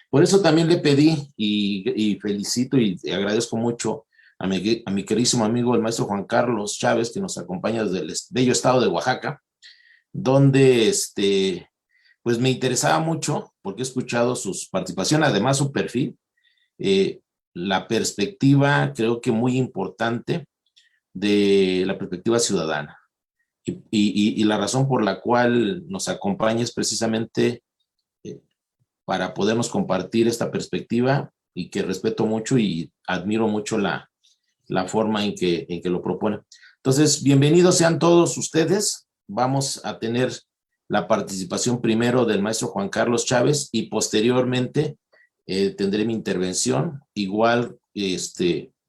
Por eso también le pedí y felicito y agradezco mucho a mi queridísimo amigo, el maestro Juan Carlos Chávez, que nos acompaña desde el bello estado de Oaxaca, donde pues me interesaba mucho, porque he escuchado sus participaciones, además su perfil, eh, la perspectiva, creo que muy importante, de la perspectiva ciudadana. Y la razón por la cual nos acompaña es precisamente eh, para podernos compartir esta perspectiva y que respeto mucho y admiro mucho la forma en que lo propone. Entonces, bienvenidos sean todos ustedes. Vamos a tener la participación primero del maestro Juan Carlos Chávez y posteriormente tendré mi intervención. Igual,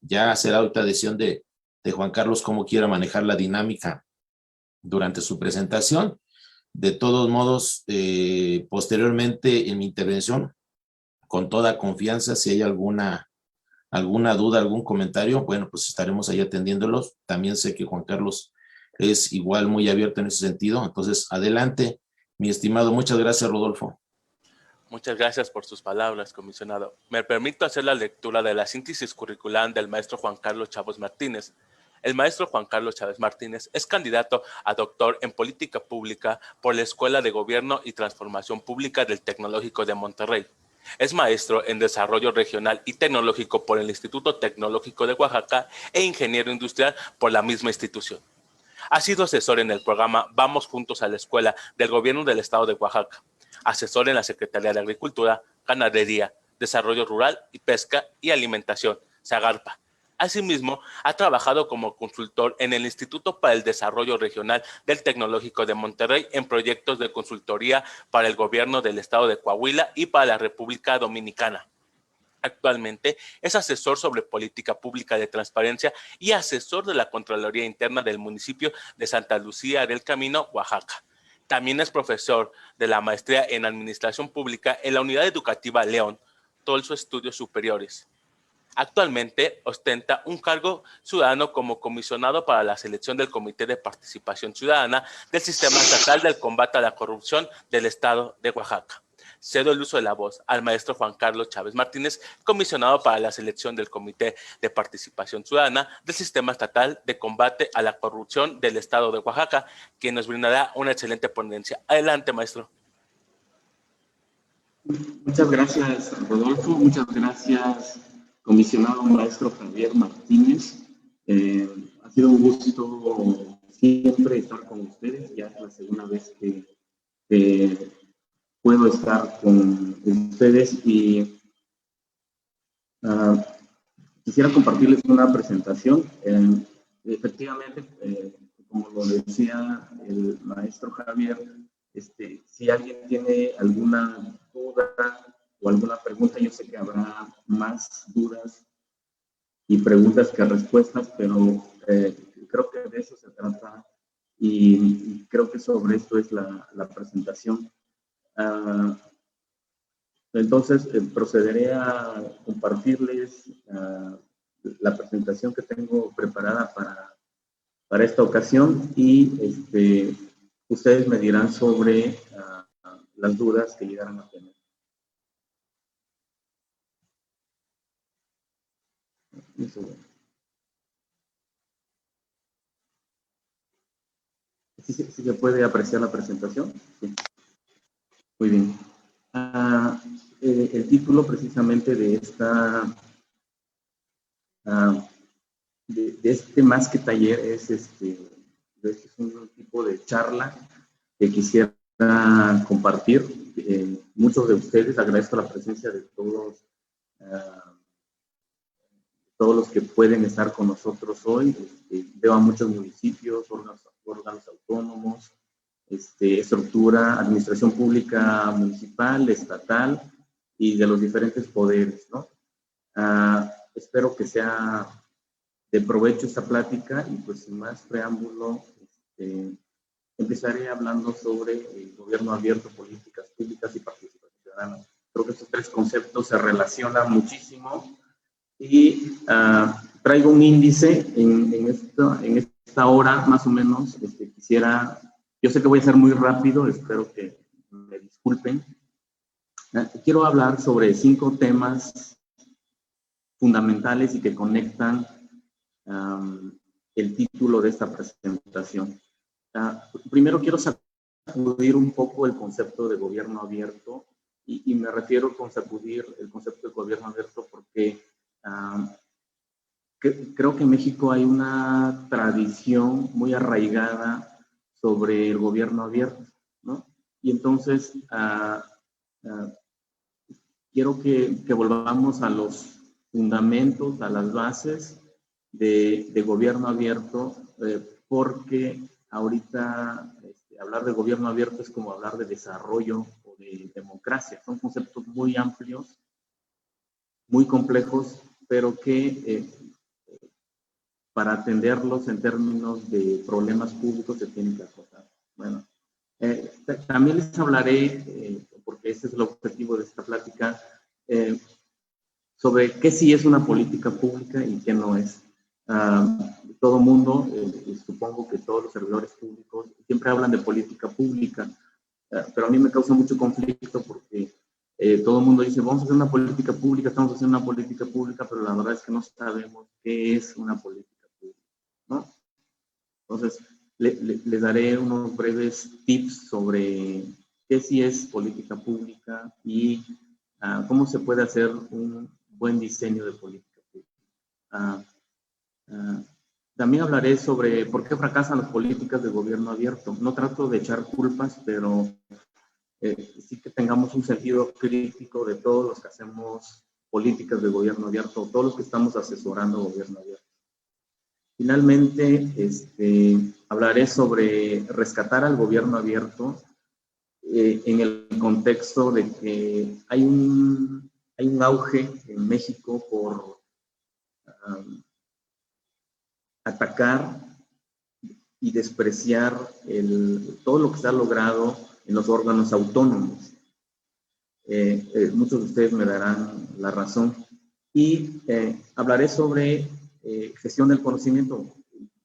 ya será ahorita decisión de Juan Carlos cómo quiera manejar la dinámica durante su presentación. De todos modos, posteriormente en mi intervención, con toda confianza, si hay alguna duda, algún comentario, bueno, pues estaremos ahí atendiéndolos. También sé que Juan Carlos es igual muy abierto en ese sentido. Entonces, adelante, mi estimado. Muchas gracias, Rodolfo. Muchas gracias por sus palabras, comisionado. Me permito hacer la lectura de la síntesis curricular del maestro Juan Carlos Chávez Martínez. El maestro Juan Carlos Chávez Martínez es candidato a doctor en Política Pública por la Escuela de Gobierno y Transformación Pública del Tecnológico de Monterrey. Es maestro en Desarrollo Regional y Tecnológico por el Instituto Tecnológico de Oaxaca e ingeniero industrial por la misma institución. Ha sido asesor en el programa Vamos Juntos a la Escuela del Gobierno del Estado de Oaxaca, asesor en la Secretaría de Agricultura, Ganadería, Desarrollo Rural y Pesca y Alimentación, SAGARPA. Asimismo, ha trabajado como consultor en el Instituto para el Desarrollo Regional del Tecnológico de Monterrey en proyectos de consultoría para el gobierno del estado de Coahuila y para la República Dominicana. Actualmente es asesor sobre política pública de transparencia y asesor de la Contraloría Interna del municipio de Santa Lucía del Camino, Oaxaca. También es profesor de la maestría en Administración Pública en la Unidad Educativa León, Tolso Estudios Superiores. Actualmente ostenta un cargo ciudadano como comisionado para la selección del Comité de Participación Ciudadana del Sistema Estatal del Combate a la Corrupción del Estado de Oaxaca. Cedo el uso de la voz al maestro Juan Carlos Chávez Martínez, comisionado para la selección del Comité de Participación Ciudadana del Sistema Estatal de Combate a la Corrupción del Estado de Oaxaca, quien nos brindará una excelente ponencia. Adelante, maestro. Muchas gracias, Rodolfo. Muchas gracias, comisionado maestro Javier Martínez. Ha sido un gusto siempre estar con ustedes. Ya es la segunda vez que puedo estar con ustedes y quisiera compartirles una presentación. Efectivamente, como lo decía el maestro Javier, si alguien tiene alguna duda o alguna pregunta, yo sé que habrá más dudas y preguntas que respuestas, pero creo que de eso se trata y creo que sobre esto es la presentación. Entonces, procederé a compartirles la presentación que tengo preparada para esta ocasión y ustedes me dirán sobre las dudas que llegaran a tener. ¿Sí se puede apreciar la presentación? Sí. Muy bien. El título precisamente de este más que taller es un tipo de charla que quisiera compartir. Muchos de ustedes, agradezco la presencia de todos los que pueden estar con nosotros hoy. Veo a muchos municipios, órganos autónomos, estructura, administración pública municipal, estatal y de los diferentes poderes, ¿no? Espero que sea de provecho esta plática y pues sin más preámbulo, empezaré hablando sobre el gobierno abierto, políticas públicas y participación ciudadana. Creo que estos tres conceptos se relacionan muchísimo y traigo un índice en esta hora más o menos. Yo sé que voy a ser muy rápido, espero que me disculpen. Quiero hablar sobre 5 temas fundamentales y que conectan el título de esta presentación. Primero quiero sacudir un poco el concepto de gobierno abierto y me refiero con sacudir el concepto de gobierno abierto porque creo que en México hay una tradición muy arraigada sobre el gobierno abierto, ¿no? Y entonces quiero que volvamos a los fundamentos, a las bases de gobierno abierto, porque ahorita hablar de gobierno abierto es como hablar de desarrollo o de democracia. Son conceptos muy amplios, muy complejos, pero que para atenderlos en términos de problemas públicos se tienen que acotar. Bueno, también les hablaré, porque ese es el objetivo de esta plática, sobre qué sí es una política pública y qué no es. Todo mundo, supongo que todos los servidores públicos, siempre hablan de política pública, pero a mí me causa mucho conflicto porque todo el mundo dice, vamos a hacer una política pública, estamos haciendo una política pública, pero la verdad es que no sabemos qué es una política pública, ¿no? Entonces, les daré unos breves tips sobre qué sí es política pública y cómo se puede hacer un buen diseño de política pública. También hablaré sobre por qué fracasan las políticas de gobierno abierto. No trato de echar culpas, pero sí que tengamos un sentido crítico de todos los que hacemos políticas de gobierno abierto, todos los que estamos asesorando gobierno abierto. Finalmente, hablaré sobre rescatar al gobierno abierto en el contexto de que hay un auge en México por atacar y despreciar todo lo que se ha logrado en los órganos autónomos. Muchos de ustedes me darán la razón. Y hablaré sobre gestión del conocimiento.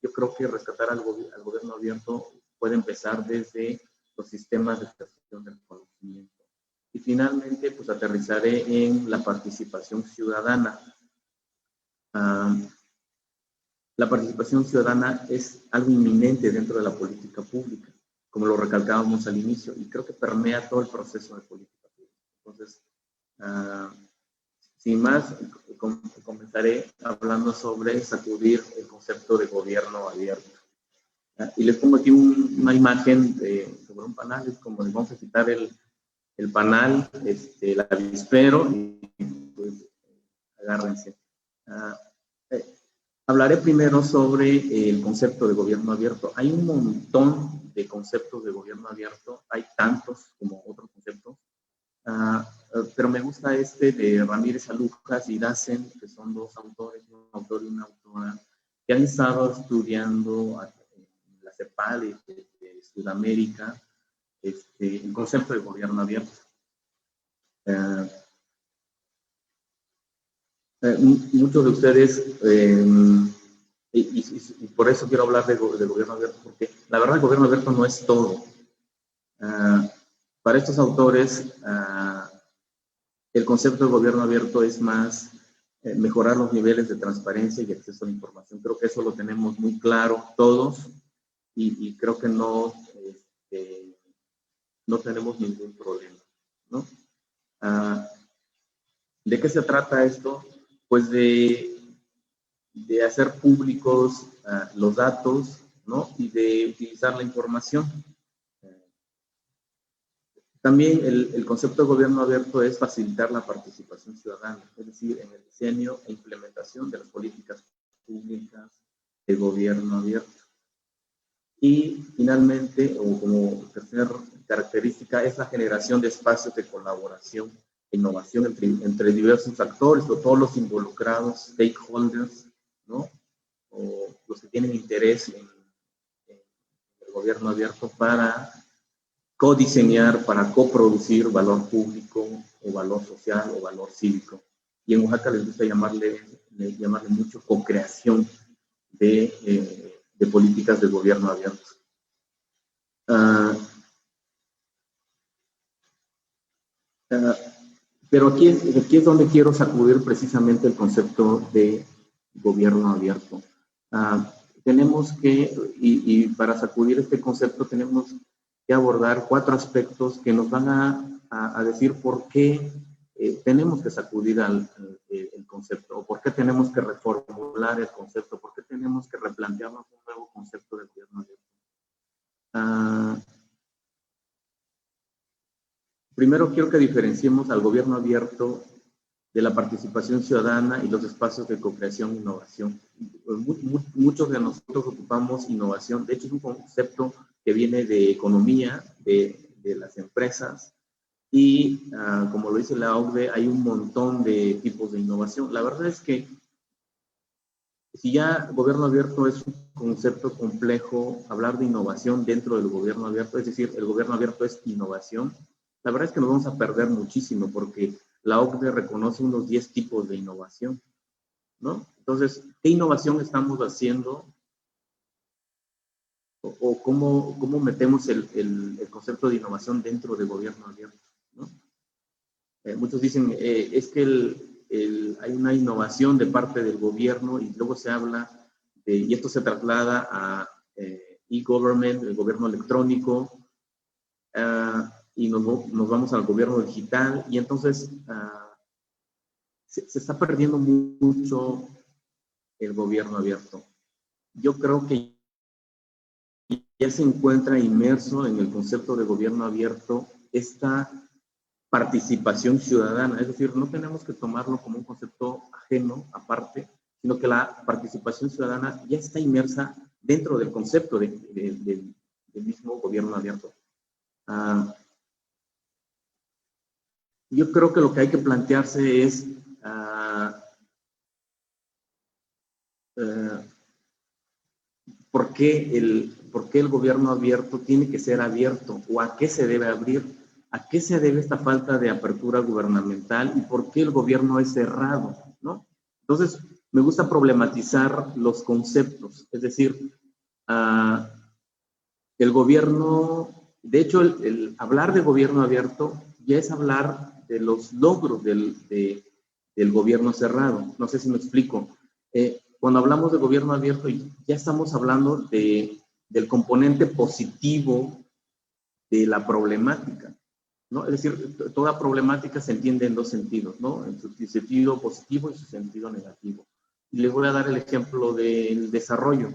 Yo creo que rescatar al gobierno abierto puede empezar desde los sistemas de gestión del conocimiento. Y finalmente, pues aterrizaré en la participación ciudadana. La participación ciudadana es algo inminente dentro de la política pública, como lo recalcábamos al inicio, y creo que permea todo el proceso de política pública. Entonces, sin más, comenzaré hablando sobre sacudir el concepto de gobierno abierto. Y les pongo aquí una imagen sobre un panal, es como les vamos a quitar el panal, el avispero, y pues agárrense. Hablaré primero sobre el concepto de gobierno abierto. Hay un montón de conceptos de gobierno abierto, hay tantos como otros conceptos, pero me gusta de Ramírez Alujas y Dassen, que son 2 autores, un autor y una autora, que han estado estudiando en la CEPAL de Sudamérica el concepto de gobierno abierto. Muchos de ustedes, y por eso quiero hablar de gobierno abierto, porque la verdad el gobierno abierto no es todo. Para estos autores, el concepto de gobierno abierto es más mejorar los niveles de transparencia y acceso a la información. Creo que eso lo tenemos muy claro todos y creo que no tenemos ningún problema, ¿no? ¿De qué se trata esto? Pues de hacer públicos los datos, ¿no? Y de utilizar la información. También el concepto de gobierno abierto es facilitar la participación ciudadana, es decir, en el diseño e implementación de las políticas públicas de gobierno abierto. Y finalmente, o como tercera característica, es la generación de espacios de colaboración e innovación entre diversos actores o todos los involucrados, stakeholders, ¿no? O los que tienen interés en el gobierno abierto para codiseñar, para coproducir valor público o valor social o valor cívico. Y en Oaxaca les gusta llamarle mucho co-creación de políticas de gobierno abierto. Pero aquí es donde quiero sacudir precisamente el concepto de gobierno abierto. Tenemos que, y para sacudir este concepto tenemos que abordar 4 aspectos que nos van a decir por qué tenemos que sacudir el concepto, o por qué tenemos que reformular el concepto, por qué tenemos que replantearnos un nuevo concepto de gobierno abierto. Primero quiero que diferenciemos al gobierno abierto de la participación ciudadana y los espacios de co-creación e innovación. Muchos de nosotros ocupamos innovación, de hecho es un concepto que viene de economía, de las empresas, y como lo dice la OCDE, hay un montón de tipos de innovación. La verdad es que si ya gobierno abierto es un concepto complejo, hablar de innovación dentro del gobierno abierto, es decir, el gobierno abierto es innovación, la verdad es que nos vamos a perder muchísimo porque la OCDE reconoce unos 10 tipos de innovación, ¿no? Entonces, ¿qué innovación estamos haciendo? ¿O cómo metemos el concepto de innovación dentro del gobierno abierto, ¿no? Muchos dicen, es que hay una innovación de parte del gobierno y luego se habla y esto se traslada a e-government, el gobierno electrónico, y nos vamos al gobierno digital, y entonces se está perdiendo mucho el gobierno abierto. Yo creo que ya se encuentra inmerso en el concepto de gobierno abierto esta participación ciudadana, es decir, no tenemos que tomarlo como un concepto ajeno, aparte, sino que la participación ciudadana ya está inmersa dentro del concepto del mismo gobierno abierto. Yo creo que lo que hay que plantearse es ¿por qué el gobierno abierto tiene que ser abierto? ¿O a qué se debe abrir? ¿A qué se debe esta falta de apertura gubernamental? ¿Y por qué el gobierno es cerrado? ¿No? Entonces, me gusta problematizar los conceptos. Es decir, el gobierno, de hecho, el hablar de gobierno abierto ya es hablar de los logros del gobierno cerrado. No sé si me explico. Cuando hablamos de gobierno abierto, ya estamos hablando del componente positivo de la problemática, ¿no? Es decir, toda problemática se entiende en 2 sentidos, ¿no? En su sentido positivo y su sentido negativo. Y les voy a dar el ejemplo del desarrollo.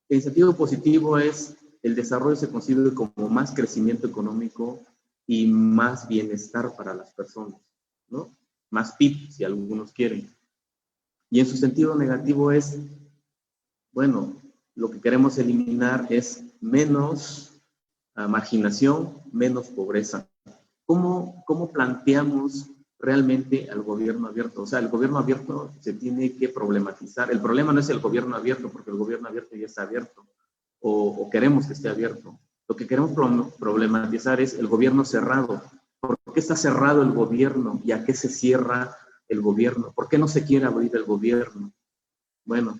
El sentido positivo es el desarrollo se concibe como más crecimiento económico y más bienestar para las personas, ¿no? Más PIB, si algunos quieren. Y en su sentido negativo es, bueno, lo que queremos eliminar es menos marginación, menos pobreza. ¿Cómo planteamos realmente al gobierno abierto? O sea, el gobierno abierto se tiene que problematizar. El problema no es el gobierno abierto, porque el gobierno abierto ya está abierto, o queremos que esté abierto. Lo que queremos problematizar es el gobierno cerrado. ¿Por qué está cerrado el gobierno? ¿Y a qué se cierra el gobierno? ¿Por qué no se quiere abrir el gobierno? Bueno,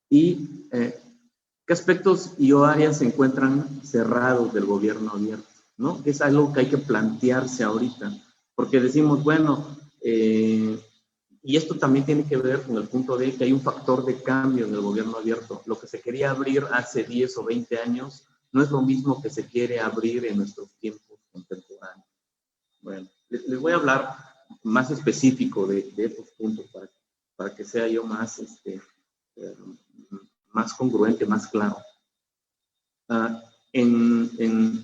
y ¿qué aspectos y o áreas se encuentran cerrados del gobierno abierto? ¿No? Es algo que hay que plantearse ahorita, porque decimos, bueno, y esto también tiene que ver con el punto de que hay un factor de cambio en el gobierno abierto. Lo que se quería abrir hace 10 o 20 años no es lo mismo que se quiere abrir en nuestros tiempos contemporáneos. Bueno, les voy a hablar más específico de estos puntos para que sea yo más, más congruente, más claro. En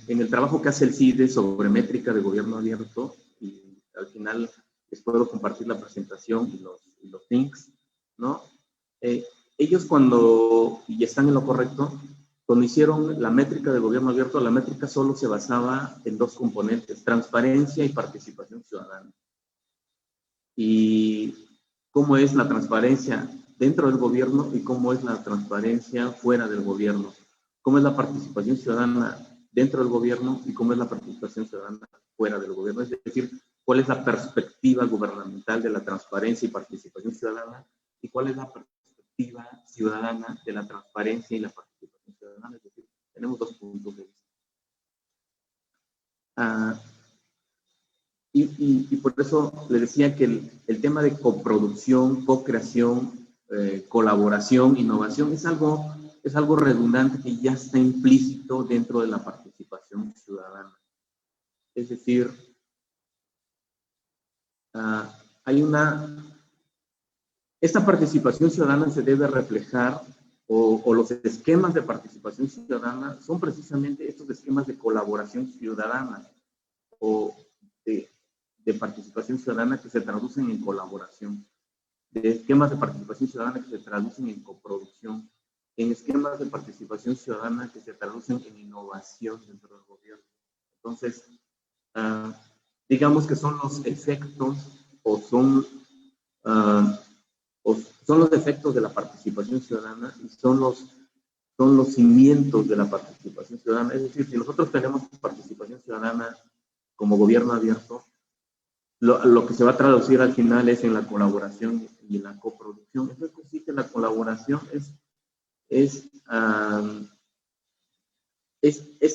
el trabajo que hace el CIDE sobre métrica de gobierno abierto, y al final les puedo compartir la presentación y los links, ¿no? Ellos cuando, y están en lo correcto, cuando hicieron la métrica de gobierno abierto, la métrica solo se basaba en 2 componentes, transparencia y participación ciudadana. Y cómo es la transparencia dentro del gobierno y cómo es la transparencia fuera del gobierno. Cómo es la participación ciudadana dentro del gobierno y cómo es la participación ciudadana fuera del gobierno. Es decir, cuál es la perspectiva gubernamental de la transparencia y participación ciudadana y cuál es la perspectiva ciudadana de la transparencia y la participación ciudadana. Es decir, tenemos 2 puntos de vista. Y por eso le decía que el tema de coproducción, co-creación, colaboración, innovación, es algo redundante que ya está implícito dentro de la participación ciudadana. Es decir, esta participación ciudadana se debe reflejar, o los esquemas de participación ciudadana son precisamente estos esquemas de colaboración ciudadana o de participación ciudadana que se traducen en colaboración, de esquemas de participación ciudadana que se traducen en coproducción, en esquemas de participación ciudadana que se traducen en innovación dentro del gobierno. Entonces, digamos que son los efectos o son los efectos de la participación ciudadana y son los cimientos de la participación ciudadana. Es decir, si nosotros tenemos participación ciudadana como gobierno abierto, lo que se va a traducir al final es en la colaboración y en la coproducción. Eso sí que la colaboración es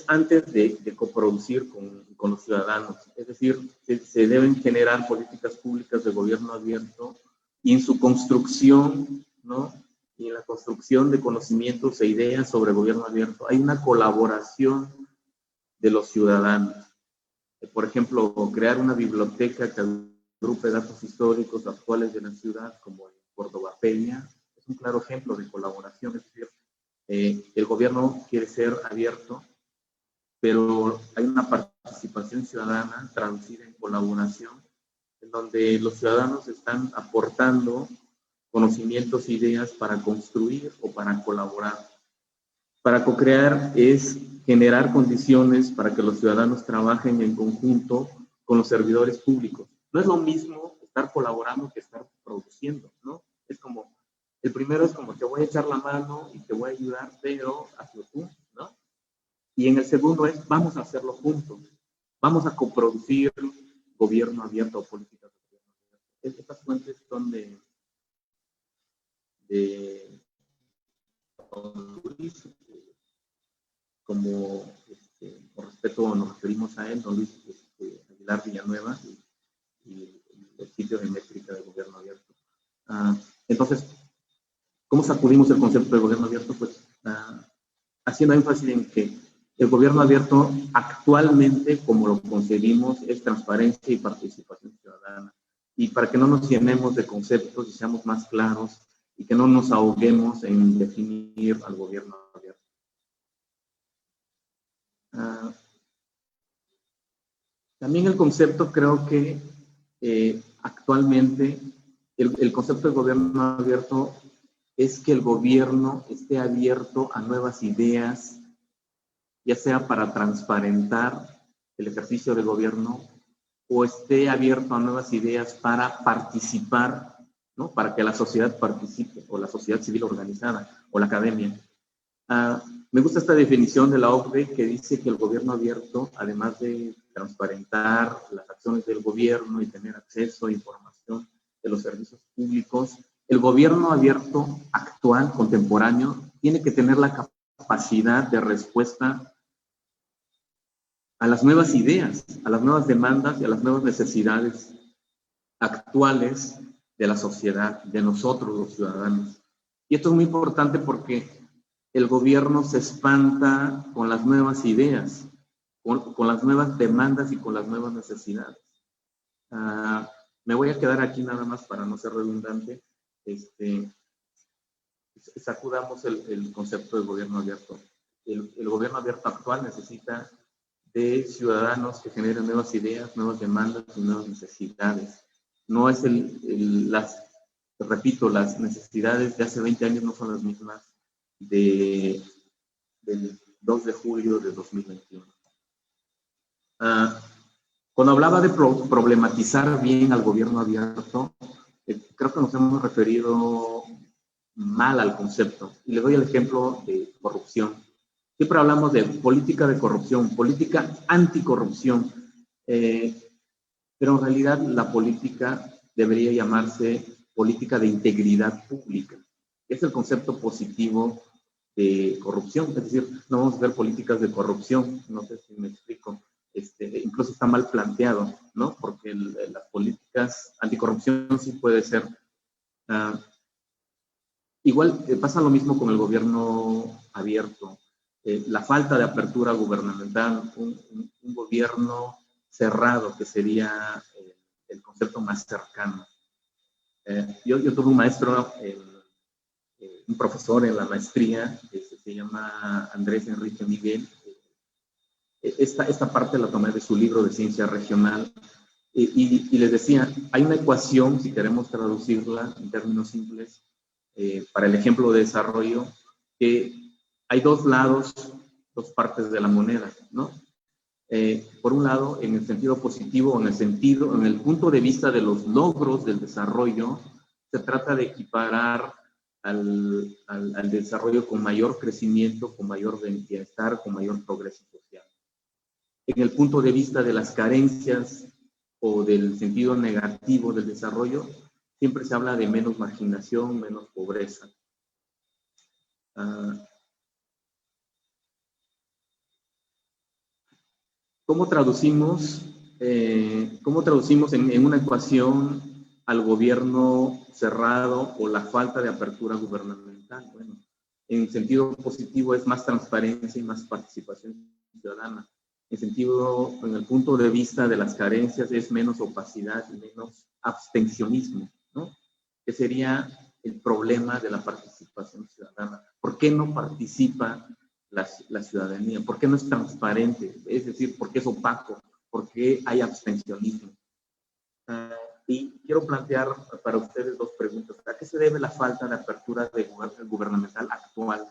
antes de coproducir con los ciudadanos. Es decir, se deben generar políticas públicas de gobierno abierto y en su construcción, ¿no? Y en la construcción de conocimientos e ideas sobre gobierno abierto hay una colaboración de los ciudadanos. Por ejemplo, crear una biblioteca que agrupe datos históricos actuales de la ciudad, como en Cordobapedia, es un claro ejemplo de colaboración. Es decir, el gobierno quiere ser abierto, pero hay una participación ciudadana traducida en colaboración, en donde los ciudadanos están aportando conocimientos, ideas para construir o para colaborar. Para co-crear es generar condiciones para que los ciudadanos trabajen en conjunto con los servidores públicos. No es lo mismo estar colaborando que estar produciendo, ¿no? Es como, el primero es como te voy a echar la mano y te voy a ayudar, pero hazlo tú, ¿no? Y en el segundo es vamos a hacerlo juntos. Vamos a coproducir gobierno abierto o políticas de gobierno abierto. Estas fuentes son de Luis, como por respeto nos referimos a él, don Luis Aguilar Villanueva, y el sitio de métrica de gobierno abierto. Entonces, ¿cómo sacudimos el concepto de gobierno abierto? Pues haciendo énfasis en que el gobierno abierto actualmente, como lo concebimos, es transparencia y participación ciudadana. Y para que no nos llenemos de conceptos y seamos más claros y que no nos ahoguemos en definir al gobierno abierto. También el concepto, creo que actualmente el concepto de gobierno abierto es que el gobierno esté abierto a nuevas ideas, ya sea para transparentar el ejercicio de gobierno o esté abierto a nuevas ideas para participar, ¿no? Para que la sociedad participe, o la sociedad civil organizada, o la academia. Me gusta esta definición de la OCDE que dice que el gobierno abierto, además de transparentar las acciones del gobierno y tener acceso a información de los servicios públicos, el gobierno abierto actual, contemporáneo, tiene que tener la capacidad de respuesta a las nuevas ideas, a las nuevas demandas y a las nuevas necesidades actuales de la sociedad, de nosotros los ciudadanos. Y esto es muy importante porque el gobierno se espanta con las nuevas ideas, con las nuevas demandas y con las nuevas necesidades. Me voy a quedar aquí nada más para no ser redundante. Sacudamos el concepto de gobierno abierto. El gobierno abierto actual necesita de ciudadanos que generen nuevas ideas, nuevas demandas y nuevas necesidades. No es repito, las necesidades de hace 20 años no son las mismas del 2 de julio de 2021. Cuando hablaba de problematizar bien al gobierno abierto, creo que nos hemos referido mal al concepto. Y le doy el ejemplo de corrupción. Siempre hablamos de política de corrupción, política anticorrupción, pero en realidad la política debería llamarse política de integridad pública. Es el concepto positivo de corrupción, es decir, no vamos a hacer políticas de corrupción, no sé si me explico. incluso está mal planteado, ¿no? Porque las políticas anticorrupción sí puede ser. Igual pasa lo mismo con el gobierno abierto. La falta de apertura gubernamental, un gobierno cerrado, que sería el concepto más cercano. Yo tuve un maestro, un profesor en la maestría, que se llama Andrés Enrique Miguel. Esta parte la tomé de su libro de ciencia regional, y les decía, hay una ecuación, si queremos traducirla en términos simples, para el ejemplo de desarrollo, que hay dos lados, dos partes de la moneda, ¿no? Por un lado, en el sentido positivo, en el punto de vista de los logros del desarrollo, se trata de equiparar al desarrollo con mayor crecimiento, con mayor bienestar, con mayor progreso social. En el punto de vista de las carencias o del sentido negativo del desarrollo, siempre se habla de menos marginación, menos pobreza. ¿Cómo traducimos en una ecuación al gobierno cerrado o la falta de apertura gubernamental? Bueno, en sentido positivo es más transparencia y más participación ciudadana. En el punto de vista de las carencias es menos opacidad y menos abstencionismo, ¿no? Que sería el problema de la participación ciudadana. ¿Por qué no participa la ciudadanía? ¿Por qué no es transparente? Es decir, ¿por qué es opaco? ¿Por qué hay abstencionismo? Y quiero plantear para ustedes dos preguntas. ¿A qué se debe la falta de apertura gubernamental actual?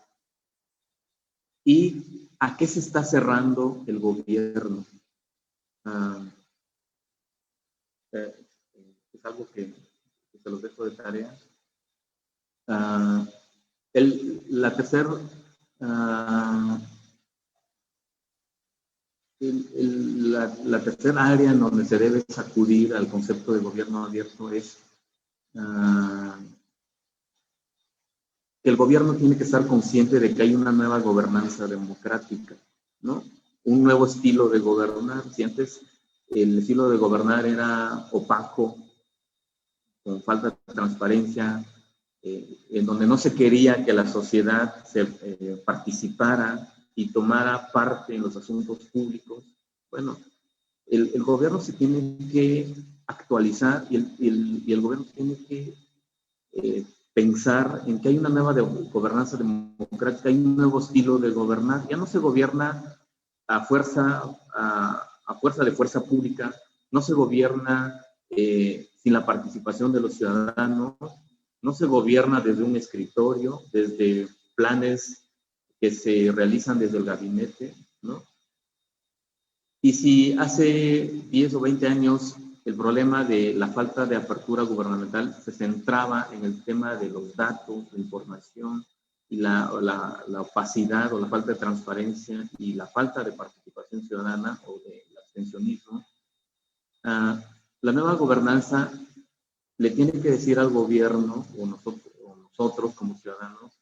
¿Y a qué se está cerrando el gobierno? Es algo que se los dejo de tarea. La tercera área en donde se debe sacudir al concepto de gobierno abierto es que el gobierno tiene que estar consciente de que hay una nueva gobernanza democrática, ¿no? Un nuevo estilo de gobernar. Si antes el estilo de gobernar era opaco, con falta de transparencia, en donde no se quería que la sociedad participara y tomara parte en los asuntos públicos, bueno, el gobierno se tiene que actualizar y el gobierno tiene que pensar en que hay una nueva gobernanza democrática, hay un nuevo estilo de gobernar. Ya no se gobierna a fuerza de fuerza pública, no se gobierna sin la participación de los ciudadanos, no se gobierna desde un escritorio, desde planes que se realizan desde el gabinete, ¿no? Y si hace 10 o 20 años el problema de la falta de apertura gubernamental se centraba en el tema de los datos, la información y la opacidad o la falta de transparencia y la falta de participación ciudadana o del abstencionismo, la nueva gobernanza le tiene que decir al gobierno o nosotros como ciudadanos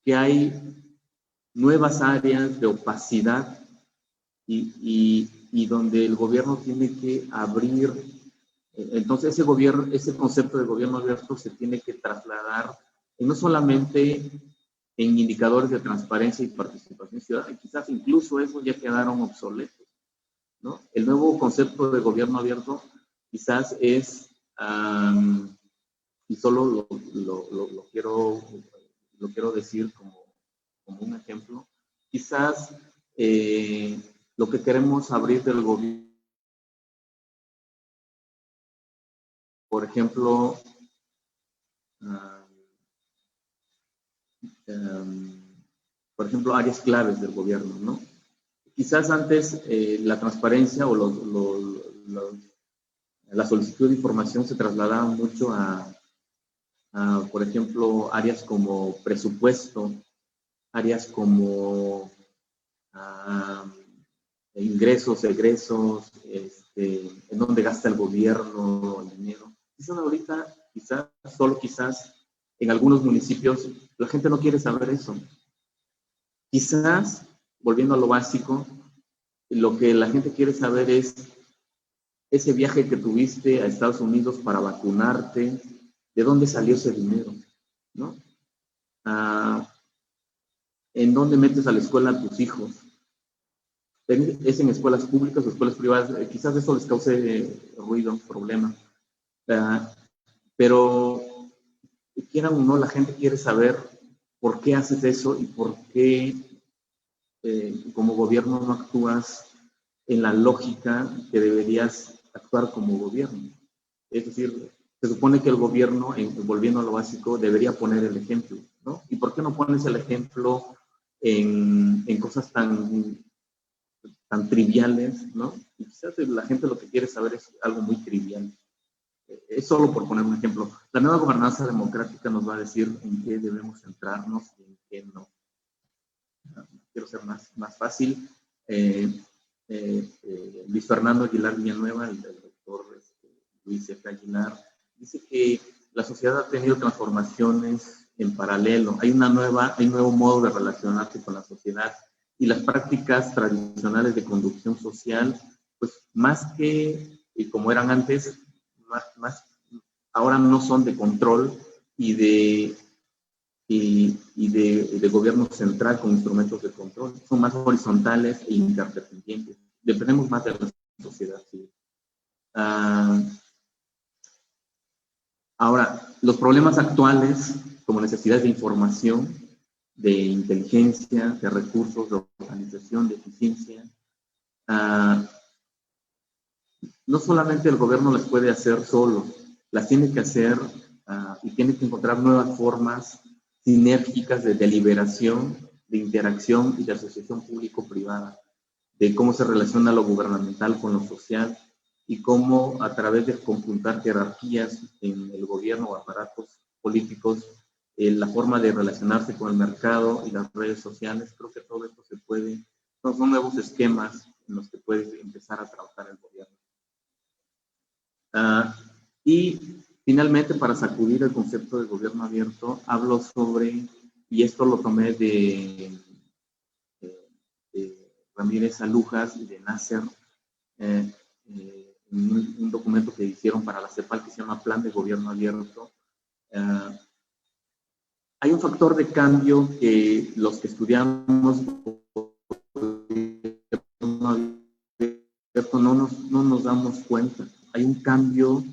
que hay nuevas áreas de opacidad y donde el gobierno tiene que abrir. Entonces ese concepto de gobierno abierto se tiene que trasladar no solamente en indicadores de transparencia y participación ciudadana, quizás incluso esos ya quedaron obsoletos, ¿no? El nuevo concepto de gobierno abierto quizás es, y solo lo quiero decir como un ejemplo, quizás lo que queremos abrir del gobierno, por ejemplo, áreas claves del gobierno, ¿no? Quizás antes la transparencia o la solicitud de información se trasladaba mucho a, por ejemplo, áreas como presupuesto, áreas como ingresos, egresos, en dónde gasta el gobierno el dinero. Quizás ahorita, quizás, en algunos municipios, la gente no quiere saber eso. Quizás, volviendo a lo básico, lo que la gente quiere saber es ese viaje que tuviste a Estados Unidos para vacunarte, ¿de dónde salió ese dinero? ¿No? ¿En dónde metes a la escuela a tus hijos? ¿Es en escuelas públicas o escuelas privadas? Quizás eso les cause ruido, problema. Pero quieran o no, la gente quiere saber por qué haces eso y por qué como gobierno no actúas en la lógica que deberías actuar como gobierno. Es decir, se supone que el gobierno, volviendo a lo básico, debería poner el ejemplo, ¿no? ¿Y por qué no pones el ejemplo en cosas tan triviales, ¿no? Y quizás la gente lo que quiere saber es algo muy trivial. Es solo por poner un ejemplo. La nueva gobernanza democrática nos va a decir en qué debemos centrarnos y en qué no. Quiero ser más fácil. Luis Fernando Aguilar Villanueva, el doctor Luis F. Aguilar, dice que la sociedad ha tenido transformaciones en paralelo. Hay un nuevo modo de relacionarse con la sociedad y las prácticas tradicionales de conducción social, pues más que como eran antes, ahora no son de control y de gobierno central con instrumentos de control, son más horizontales e interdependientes. Dependemos más de la sociedad civil. Ahora, los problemas actuales, como necesidades de información, de inteligencia, de recursos, de organización, de eficiencia, no solamente el gobierno las puede hacer solo, las tiene que hacer y tiene que encontrar nuevas formas sinérgicas de deliberación, de interacción y de asociación público-privada, de cómo se relaciona lo gubernamental con lo social y cómo a través de conjuntar jerarquías en el gobierno o aparatos políticos, la forma de relacionarse con el mercado y las redes sociales, creo que todo esto se puede, son nuevos esquemas en los que puede empezar a trabajar el gobierno. Y finalmente, para sacudir el concepto de gobierno abierto, hablo sobre, y esto lo tomé de Ramírez Alujas y de Nasser, un documento que hicieron para la CEPAL que se llama Plan de Gobierno Abierto. Hay un factor de cambio que los que estudiamos no nos damos cuenta. Hay un cambio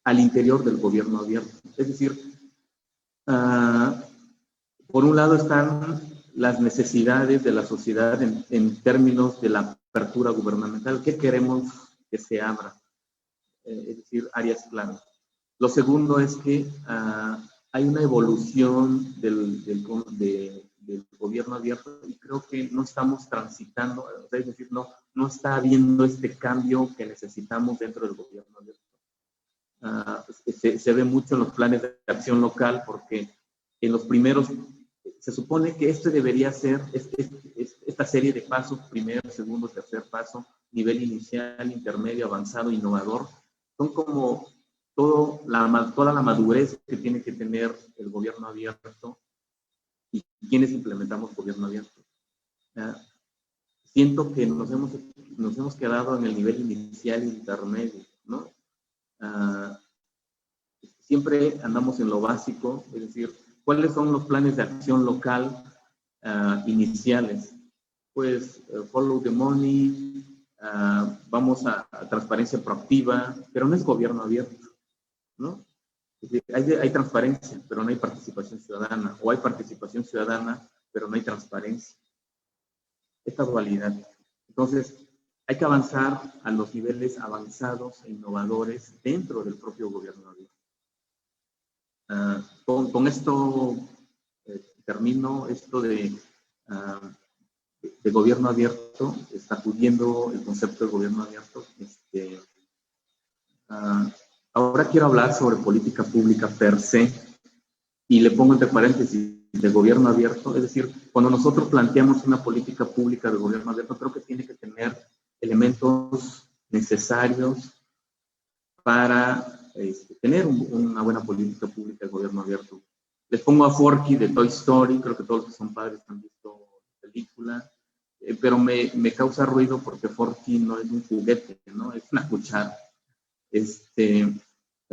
al interior del gobierno abierto. Es decir, por un lado están las necesidades de la sociedad en términos de la apertura gubernamental. ¿Qué queremos que se abra? Es decir, áreas claras. Lo segundo es que hay una evolución del gobierno abierto y creo que no estamos transitando, es decir, no está habiendo este cambio que necesitamos dentro del gobierno abierto. Se ve mucho en los planes de acción local porque en los primeros, se supone que debería ser esta serie de pasos, primero, segundo, tercer paso, nivel inicial, intermedio, avanzado, innovador, son como toda la madurez que tiene que tener el gobierno abierto y quienes implementamos gobierno abierto. Siento que nos hemos quedado en el nivel inicial e intermedio, ¿no? Siempre andamos en lo básico, es decir, ¿cuáles son los planes de acción local iniciales? Pues follow the money, vamos a transparencia proactiva, pero no es gobierno abierto, ¿no? Es decir, hay transparencia, pero no hay participación ciudadana, o hay participación ciudadana, pero no hay transparencia. Esta dualidad. Entonces, hay que avanzar a los niveles avanzados e innovadores dentro del propio gobierno abierto. Con esto termino esto de gobierno abierto, sacudiendo el concepto de gobierno abierto. Ahora quiero hablar sobre política pública per se y le pongo entre paréntesis de gobierno abierto, es decir, cuando nosotros planteamos una política pública de gobierno abierto, creo que tiene que tener elementos necesarios para tener una buena política pública de gobierno abierto. Les pongo a Forky de Toy Story, creo que todos los que son padres han visto película, pero me causa ruido porque Forky no es un juguete, ¿no? Es una cuchara.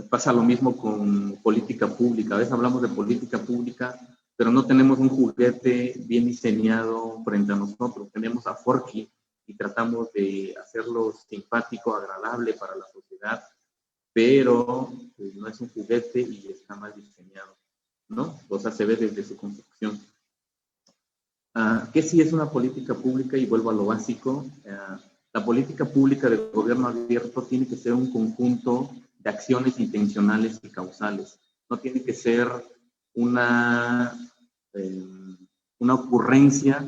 Pasa lo mismo con política pública. A veces hablamos de política pública, pero no tenemos un juguete bien diseñado frente a nosotros. Tenemos a Forky y tratamos de hacerlo simpático, agradable para la sociedad, pero pues, no es un juguete y está mal diseñado, ¿no? O sea, se ve desde su construcción. ¿Qué sí es una política pública? Y vuelvo a lo básico. La política pública de gobierno abierto tiene que ser un conjunto de acciones intencionales y causales. No tiene que ser una ocurrencia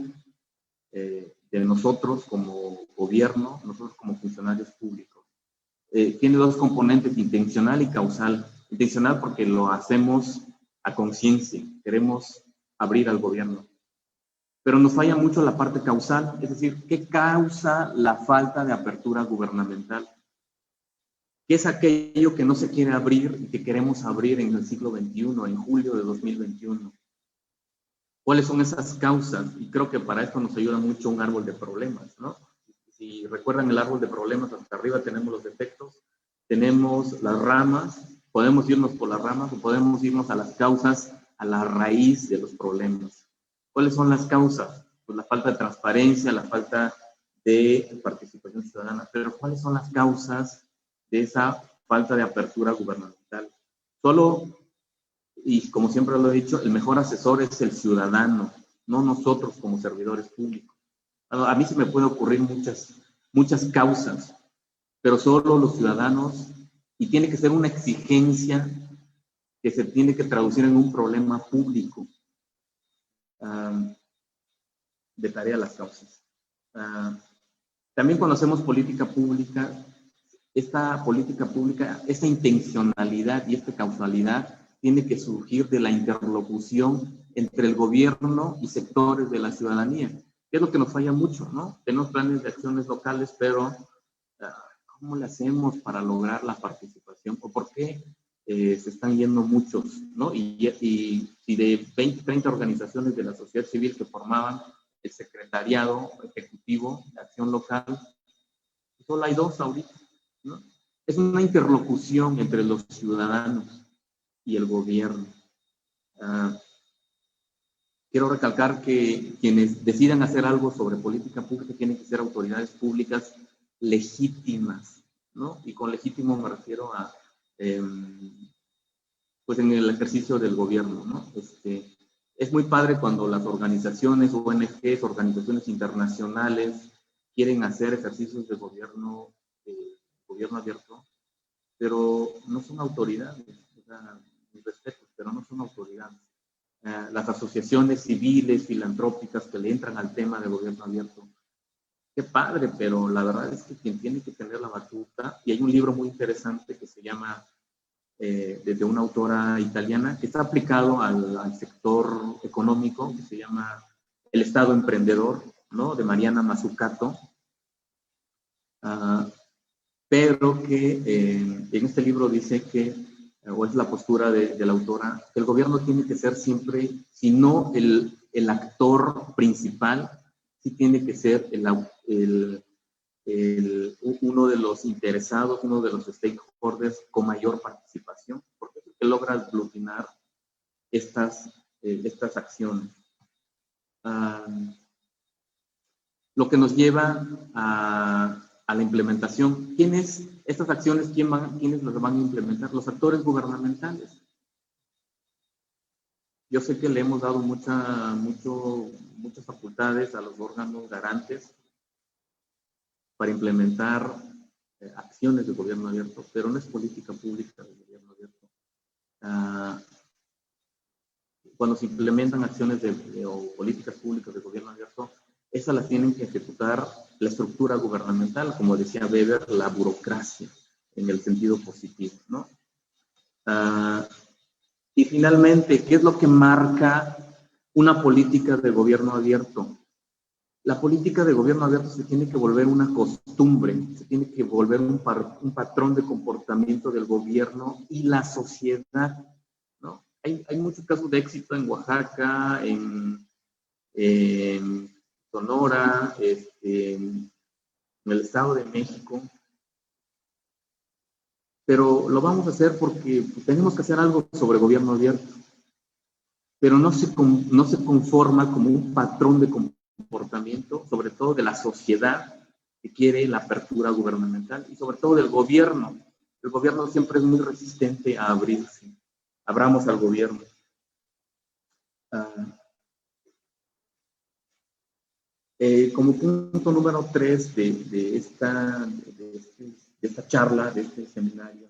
de nosotros como gobierno, nosotros como funcionarios públicos. Tiene dos componentes, intencional y causal. Intencional porque lo hacemos a conciencia, queremos abrir al gobierno. Pero nos falla mucho la parte causal, es decir, ¿qué causa la falta de apertura gubernamental? ¿Qué es aquello que no se quiere abrir y que queremos abrir en el siglo XXI, en julio de 2021? ¿Cuáles son esas causas? Y creo que para esto nos ayuda mucho un árbol de problemas, ¿no? Si recuerdan el árbol de problemas, hasta arriba tenemos los defectos, tenemos las ramas, podemos irnos por las ramas o podemos irnos a las causas, a la raíz de los problemas. ¿Cuáles son las causas? Pues la falta de transparencia, la falta de participación ciudadana. Pero ¿cuáles son las causas de esa falta de apertura gubernamental? Solo, y como siempre lo he dicho, el mejor asesor es el ciudadano, no nosotros como servidores públicos. A mí se me puede ocurrir muchas causas, pero solo los ciudadanos, y tiene que ser una exigencia que se tiene que traducir en un problema público. De tarea las causas. También cuando hacemos política pública, esta política pública, esta intencionalidad y esta causalidad tiene que surgir de la interlocución entre el gobierno y sectores de la ciudadanía, que es lo que nos falla mucho, ¿no? Tenemos planes de acciones locales, pero ¿cómo le hacemos para lograr la participación? ¿O por qué se están yendo muchos, ¿no? Y de 20, 30 organizaciones de la sociedad civil que formaban el secretariado ejecutivo de acción local, solo hay 2 ahorita, ¿no? Es una interlocución entre los ciudadanos y el gobierno. Quiero recalcar que quienes decidan hacer algo sobre política pública tienen que ser autoridades públicas legítimas, ¿no? Y con legítimo me refiero a pues en el ejercicio del gobierno, ¿no? Es muy padre cuando las organizaciones, ONGs, organizaciones internacionales quieren hacer ejercicios de gobierno abierto, pero no son autoridades, o sea, mis respetos, pero no son autoridades. Las asociaciones civiles, filantrópicas que le entran al tema de gobierno abierto, qué padre, pero la verdad es que quien tiene que tener la batuta, y hay un libro muy interesante que se llama de una autora italiana que está aplicado al sector económico, que se llama El Estado Emprendedor, ¿no? De Mariana Mazzucato, pero que en este libro dice que, o es la postura de la autora, que el gobierno tiene que ser siempre, si no el actor principal, sí tiene que ser uno de los interesados, uno de los stakeholders con mayor participación, porque es el que logra aglutinar estas acciones. Lo que nos lleva a la implementación. Estas acciones, quiénes las van a implementar? Los actores gubernamentales. Yo sé que le hemos dado muchas facultades a los órganos garantes para implementar acciones de gobierno abierto, pero no es política pública de gobierno abierto. Cuando se implementan acciones o políticas públicas de gobierno abierto, esas las tienen que ejecutar la estructura gubernamental, como decía Weber, la burocracia, en el sentido positivo, ¿no? Y finalmente, ¿qué es lo que marca una política de gobierno abierto? La política de gobierno abierto se tiene que volver una costumbre, se tiene que volver un patrón de comportamiento del gobierno y la sociedad, ¿no? Hay muchos casos de éxito en Oaxaca, Sonora, en el Estado de México, pero lo vamos a hacer porque tenemos que hacer algo sobre gobierno abierto, pero no se conforma como un patrón de comportamiento, sobre todo de la sociedad que quiere la apertura gubernamental y sobre todo del gobierno. El gobierno siempre es muy resistente a abrirse. Abramos al gobierno. Como punto número 3 de esta charla, de este seminario,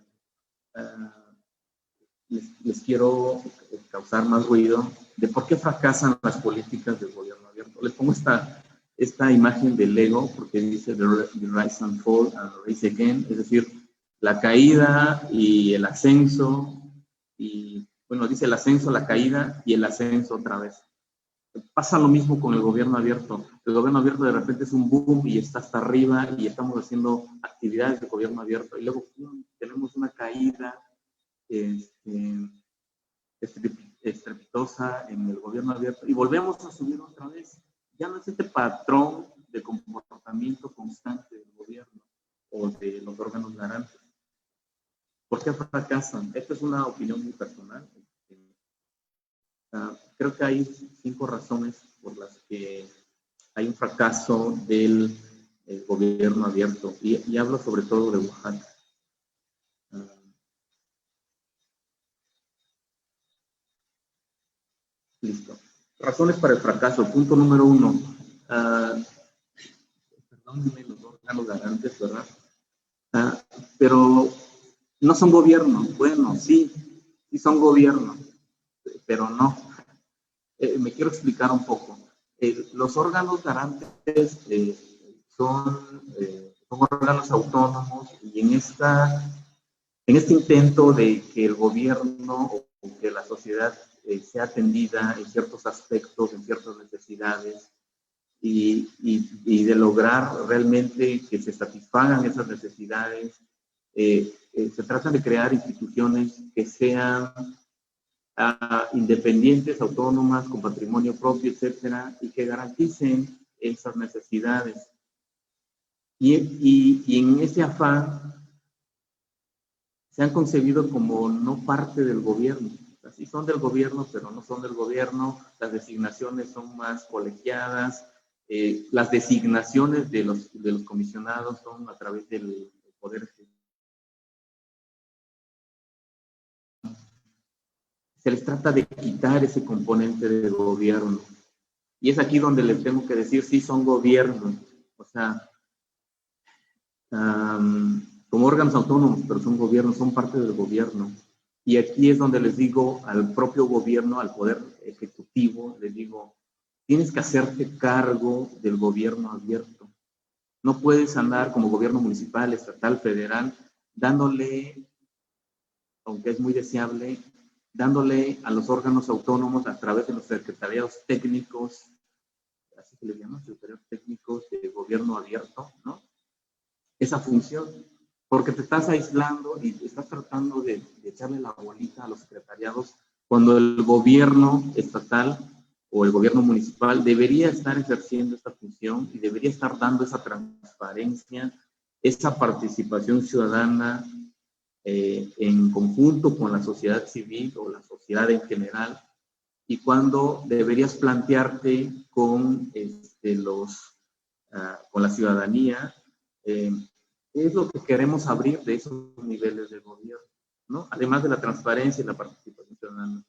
les quiero causar más ruido de por qué fracasan las políticas del gobierno abierto. Les pongo esta imagen del Lego porque dice the rise and fall and rise again, es decir, la caída y el ascenso, y bueno, dice el ascenso, la caída y el ascenso otra vez. Pasa lo mismo con el gobierno abierto. El gobierno abierto de repente es un boom y está hasta arriba y estamos haciendo actividades de gobierno abierto y luego tenemos una caída estrepitosa en el gobierno abierto y volvemos a subir otra vez. Ya no es este patrón de comportamiento constante del gobierno o de los órganos garantes. ¿Por qué fracasan? Esta es una opinión muy personal. Creo que hay 5 razones por las que hay un fracaso del gobierno abierto y hablo sobre todo de Oaxaca. Listo. Razones para el fracaso. Punto número 1. Perdónenme los órganos garantes, ¿verdad? Pero no son gobierno. Bueno, sí son gobierno, pero no. Me quiero explicar un poco. Los órganos garantes son órganos autónomos y en este intento de que el gobierno o que la sociedad sea atendida en ciertos aspectos, en ciertas necesidades y de lograr realmente que se satisfagan esas necesidades, se trata de crear instituciones que sean independientes, autónomas, con patrimonio propio, etcétera, y que garanticen esas necesidades. Y en ese afán se han concebido como no parte del gobierno. Así son del gobierno, pero no son del gobierno. Las designaciones son más colegiadas. Las designaciones de los comisionados son a través del Poder Ejecutivo. Se les trata de quitar ese componente del gobierno. Y es aquí donde les tengo que decir, sí son gobiernos. O sea, como órganos autónomos, pero son gobiernos, son parte del gobierno. Y aquí es donde les digo al propio gobierno, al Poder Ejecutivo, les digo, tienes que hacerte cargo del gobierno abierto. No puedes andar como gobierno municipal, estatal, federal, dándole, aunque es muy deseable, dándole a los órganos autónomos a través de los secretariados técnicos, así se les llama, secretariados técnicos de gobierno abierto, ¿no? Esa función, porque te estás aislando y estás tratando de echarle la bolita a los secretariados cuando el gobierno estatal o el gobierno municipal debería estar ejerciendo esta función y debería estar dando esa transparencia, esa participación ciudadana en conjunto con la sociedad civil o la sociedad en general, y cuando deberías plantearte con, con la ciudadanía es lo que queremos abrir de esos niveles de gobierno, ¿no? Además de la transparencia y la participación ciudadana.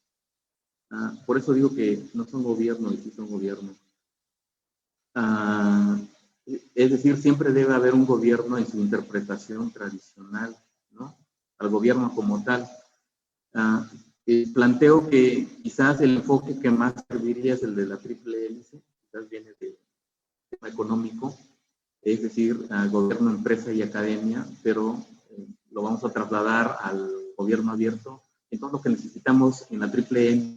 Por eso digo que no son gobierno y sí son gobierno. Es decir, siempre debe haber un gobierno en su interpretación tradicional, ¿no? Al gobierno como tal. Planteo que quizás el enfoque que más serviría es el de la triple hélice, quizás viene del tema económico, es decir, gobierno, empresa y academia, pero lo vamos a trasladar al gobierno abierto. Entonces, lo que necesitamos en la triple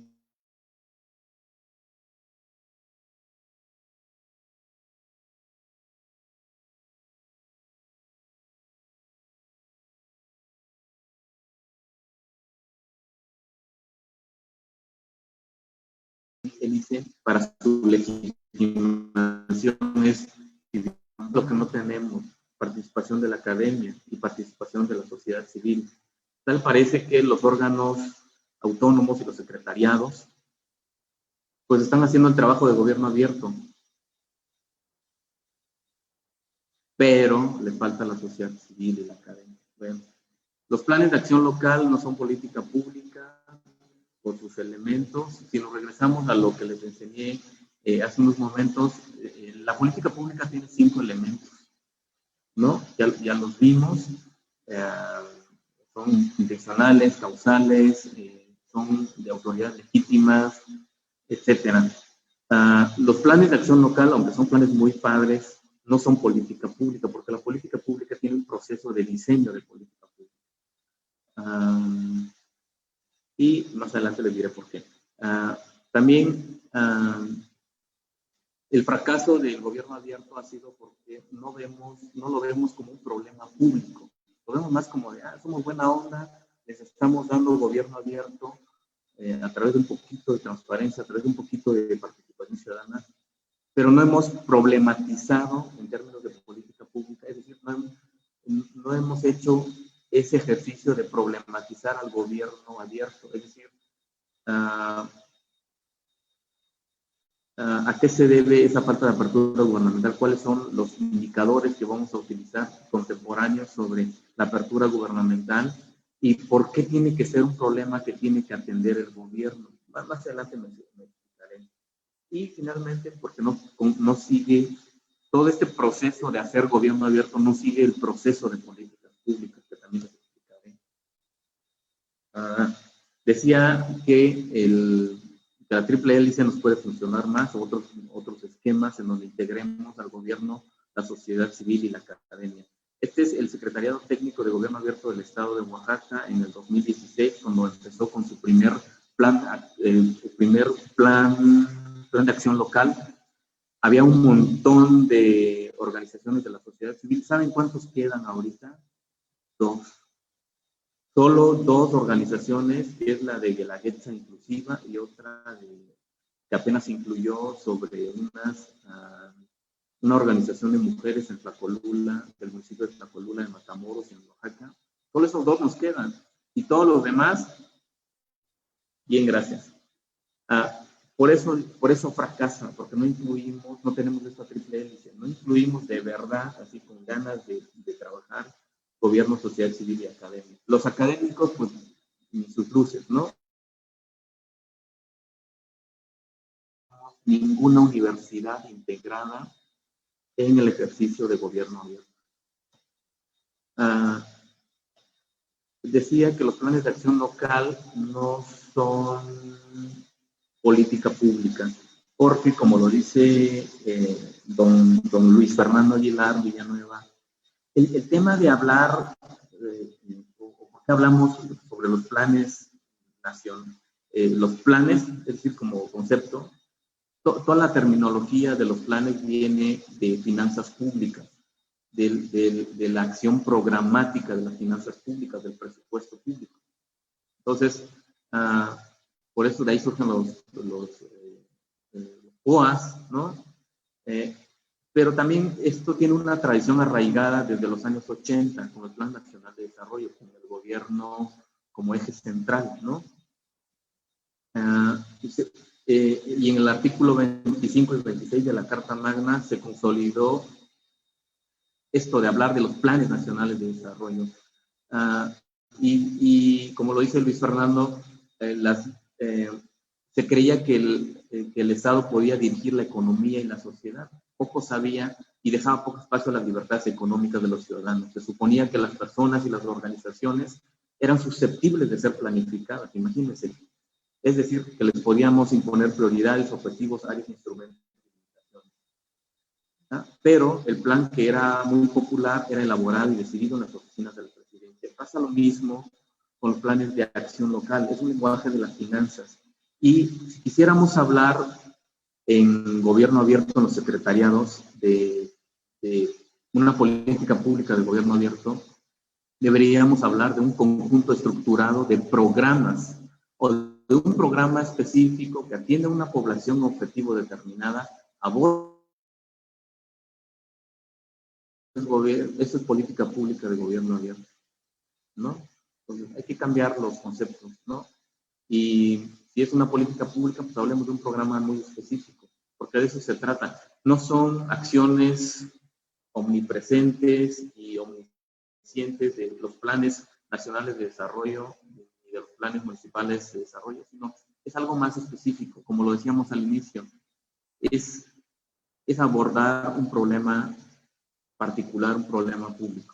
hélice para su legitimación es lo que no tenemos, participación de la academia y participación de la sociedad civil. Tal parece que los órganos autónomos y los secretariados pues están haciendo el trabajo de gobierno abierto, pero le falta la sociedad civil y la academia. Bueno, los planes de acción local no son política pública por sus elementos. Si nos regresamos a lo que les enseñé hace unos momentos, la política pública tiene 5 elementos, ¿no? Ya los vimos, son intencionales, causales, son de autoridades legítimas, etcétera. Los planes de acción local, aunque son planes muy padres, no son política pública, porque la política pública tiene un proceso de diseño de política pública. Y más adelante les diré por qué. También el fracaso del gobierno abierto ha sido porque no lo vemos como un problema público. Lo vemos más como de, somos buena onda, les estamos dando gobierno abierto a través de un poquito de transparencia, a través de un poquito de participación ciudadana, pero no hemos problematizado en términos de política pública, es decir, no hemos hecho ese ejercicio de problematizar al gobierno abierto, es decir, ¿a qué se debe esa falta de apertura gubernamental? ¿Cuáles son los indicadores que vamos a utilizar contemporáneos sobre la apertura gubernamental? ¿Y por qué tiene que ser un problema que tiene que atender el gobierno? Más adelante me explicaré. Y finalmente, porque no sigue todo este proceso de hacer gobierno abierto, no sigue el proceso de políticas públicas, que también les explicaré. Decía que la triple hélice nos puede funcionar más, o otros esquemas en donde integremos al gobierno, la sociedad civil y la academia. Este es el Secretariado Técnico de Gobierno Abierto del Estado de Oaxaca en el 2016, cuando empezó con su primer plan de acción local. Había un montón de organizaciones de la sociedad civil. ¿Saben cuántos quedan ahorita? 2. Solo 2 organizaciones, que es la de Guelaguetza Inclusiva y otra que apenas incluyó sobre una organización de mujeres en Tlacolula, del municipio de Tlacolula, de Matamoros, en Oaxaca. Solo esos 2 nos quedan. Y todos los demás, bien, gracias. Por eso fracasa, porque no incluimos, no tenemos esta triple hélice, no incluimos de verdad, así con ganas de trabajar, gobierno, sociedad civil y academia. Los académicos, pues, ni sus luces, ¿no? Ninguna universidad integrada en el ejercicio de gobierno abierto. Decía que los planes de acción local no son política pública, porque como lo dice don Luis Fernando Aguilar Villanueva, el tema de hablar, ¿por qué hablamos sobre los planes nación? Los planes, es decir, como concepto, toda la terminología de los planes viene de finanzas públicas, de la acción programática de las finanzas públicas, del presupuesto público. Entonces, por eso de ahí surgen los OAS, ¿no? Pero también esto tiene una tradición arraigada desde los años 80, con el Plan Nacional de Desarrollo, con el gobierno como eje central, ¿no? Y en el artículo 25 y 26 de la Carta Magna se consolidó esto de hablar de los planes nacionales de desarrollo. Y como lo dice Luis Fernando, se creía que el Estado podía dirigir la economía y la sociedad. Poco sabía y dejaba poco espacio a las libertades económicas de los ciudadanos. Se suponía que las personas y las organizaciones eran susceptibles de ser planificadas, imagínense. Es decir, que les podíamos imponer prioridades, objetivos, áreas, instrumentos. Pero el plan, que era muy popular, era elaborado y decidido en las oficinas de la presidencia. Pasa lo mismo con los planes de acción local. Es un lenguaje de las finanzas. Y si quisiéramos hablar en gobierno abierto, en los secretariados, de una política pública de gobierno abierto, deberíamos hablar de un conjunto estructurado de programas o de un programa específico que atiende a una población objetivo determinada, aborda eso es política pública de gobierno abierto, ¿no? Entonces hay que cambiar los conceptos, ¿no? Y si es una política pública, pues hablemos de un programa muy específico, porque de eso se trata. No son acciones omnipresentes y omniscientes de los planes nacionales de desarrollo y de los planes municipales de desarrollo, sino es algo más específico, como lo decíamos al inicio, es abordar un problema particular, un problema público.